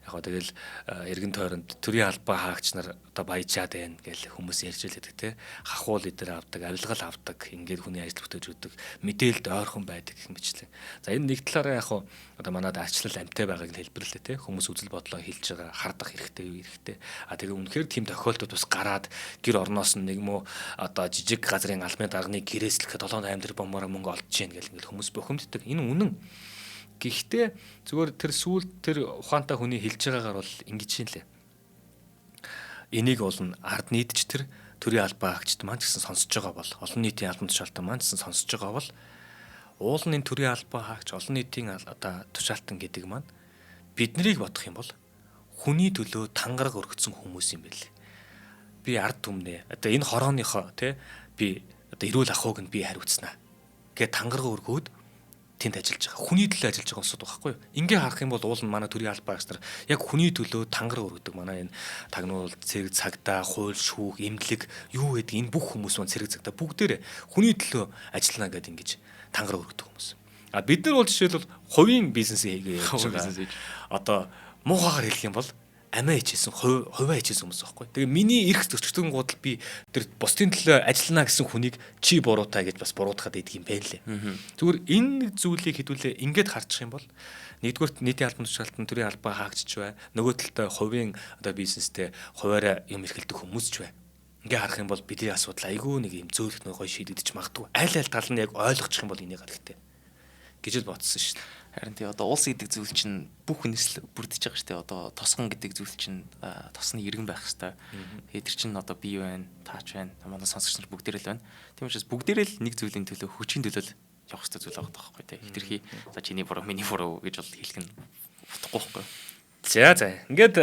Яг тэгэл эргэн тойронд төрийн албан хаагч нар одоо баяжаад байна гэж хүмүүс ярьж байлдаг те. Хахуул эдэр авдаг, авилгал авдаг, ингээд хүний ажил бүтээж өгдөг, мэдээлэлд ойрхон байдаг гэх мэтлээ. За энэ нэг талаараа яг одоо манад арчлал амтай байгааг нь хэлбэрлээ те. Хүмүүс үзэл бодлоо хэлж байгаа, хардах хэрэгтэй юу хэрэгтэй. Тэгээ үнэхээр тийм тохиолдолд бас гараад гэр орноос нь нэг мөө одоо жижиг газрын албаны дарганы гэрээслэхэд 7-8 тэрбум мөнгө олж гин гэл ингээд хүмүүс бухимддаг. Энэ үнэн. Гэхдээ зүгээр тэр сүүл тэр ухаантай хүний хэлж байгаагаар бол ингэж юм лээ. Энийг бол ард нийтч тэр төрийн албан хаагчд маань ч гэсэн сонсож байгаа бол олон нийтийн албан тушаалтан маань ч гэсэн сонсож байгаа бол уулын төрийн албан хаагч олон нийтийн одоо тушаалтан гэдэг маань биднийг бодох юм бол хүний төлөө тангараг өргөцсөн хүмүүс юм байл. Би ард түмнээ одоо энэ хорооныхоо тий би одоо эрүүл ахуйг нь би хариуцнаа гэж тангараг өргөөд тэнд ажиллаж байгаа. Хүний төлөө ажиллаж байгаа усуд байхгүй юу? Ингээ харах юм бол уул нь манай төрийн албан хаагч нар яг хүний төлөө тангараг өргөдөг. Манай энэ тагнуул цэрэг цагдаа, хууль шүүх, эмнэлэг юу гэдэг энэ бүх хүмүүс маань цэрэг цагдаа бүгдээрээ хүний төлөө ажиллана гэдэг ингэж тангараг өргөдөг хүмүүс. А бид нар бол жишээлбэл хувийн бизнес хийгээ явж байгаа. Одоо муухайгаар хэлэх юм бол амиа хийжсэн, хувиа хийжсэн хүмүүс байхгүй. Тэгээ миний эрх зөрчигдөн гудал би тэр бусдын төлөө ажиллана гэсэн хүнийг чи буруутай гэж бас буруутгаад идэх юм байна лээ. Зүгээр энэ зүйлийг хэдүүлээ ингээд харчих юм бол нэгдүгürt нийтийн албан тушаалтан төрийн албан хаагч ч бай, нөгөө талдаа хувийн одоо бизнестэй хуваараа юм эрхэлдэг хүмүүс ч бай. Ингээ харах юм бол бидний асуудал айгүй нэг юм зөөлөх нэг гоё шийдэгдэж магадгүй. Аль аль тал нь яг ойлгочих юм бол энийг хэрэгтэй гэж л бодсон шүү дээ. Харин тий одоо улс гэдэг зүйл чинь бүх хүнээс л бүрдэж байгаа шүү дээ. Одоо тосгон гэдэг зүйл чинь тосны иргэн байх хэвээр. Тэр чинь одоо би байна, таач байна, манай сонсогч нар бүгдээрээ л байна. Тийм учраас бүгдээрээ л нэг зүйлийн төлөө хүчийн төлөө явах хэрэгтэй зүйл байгаа байхгүй тий. Хитрхи за чиний буруу, миний буруу гэж бол хэлэх нь утгагүй байхгүй. За. Ингээд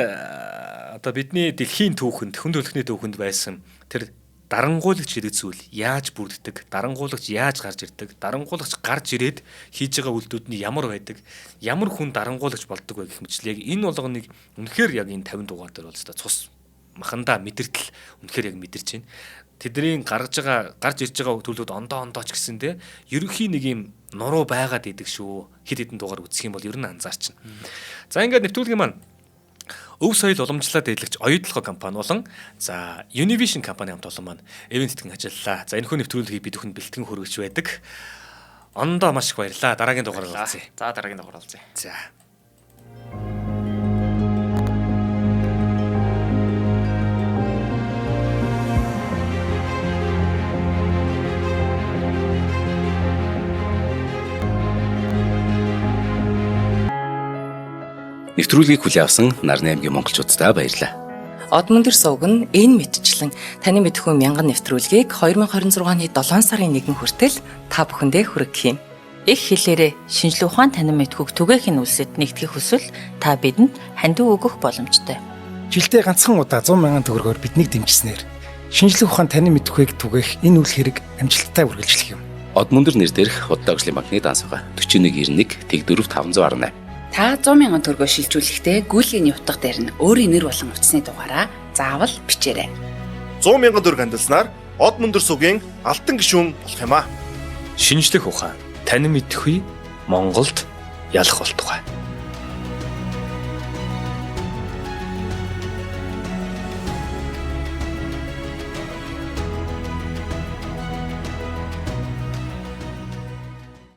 одоо бидний дэлхийн түүхэнд, хүн төрөлхтний түүхэнд байсан тэр дарангуулагч гэдэг зүйл яаж бүрддэг, дарангуулагч яаж гарч ирдэг, дарангуулагч гарч ирээд хийж байгаа үйлдэлүүд нь ямар байдаг, ямар хүн дарангуулагч болдог вэ гэх мэтлээ. Яг энэ болгоныг үнэхээр яг энэ 50 дугаар дээр бол өстой цус махандаа мэдэртэл үнэхээр яг мэдэрч байна. Тэдний гарч ирж байгаа төлөвлөлт ондоо ч гэсэндээ ерөнхий нэг юм нуруу байгаад идэг шүү. Хэд хэдэн дугаар үзэх юм бол ер нь анзаарч байна. За ингээд нэвтрүүлгийн маань өв соёл уламжлалт дэглэгч оюутлогоо компани болон за Univision компани хамт олон маань event тэтгэн ажиллалаа. За энэхүү нэвтрүүлгийг бид бүхэнд бэлтгэн хөргөж байдаг. Ондоо маш их баярлалаа. Дараагийн дугаараар уулзъя. За дараагийн дугаараар уулзъя. За. Нэвтрүүлгийг хүлээн авсан Нарны аймгийн монголчуудаа баярлалаа. Од мөндөр сувг нь энэ мэдчлэн таны мэдхүйн мянган нэвтрүүлгийг 2026 оны 7 сарын 1 хүртэл та бүхэндээ хүргэх юм. Их хэлээрээ шинжлэх ухаан танин мэдхүйг түгээх нь үлсэд нэгтгэх хүсвэл та бидэнд хандив өгөх боломжтой. Жилдээ ганцхан удаа 100,000 төгрөгөөр биднийг дэмжснээр шинжлэх ухаан танин мэдхүйг түгээх энэ үйл хэрэг амжилттай үргэлжлэх юм. Од мөндөр нэр дээрх Худалдаа хөгжлийн банкны дансгаа 4191 Тэг 4518. Та 100,000 төгрөгөөр шилжүүлэхдээ гүйлгээний утга дээр нь өөрийн нэр болон утасны дугаараа заавал бичээрэй. 100,000 төгрөг хандалснаар Од мөндөр сувгийн алтан гишүүн болох юм а. Шинжлэх ухаан, танин мэдхгүй Монголд ялах болтугай.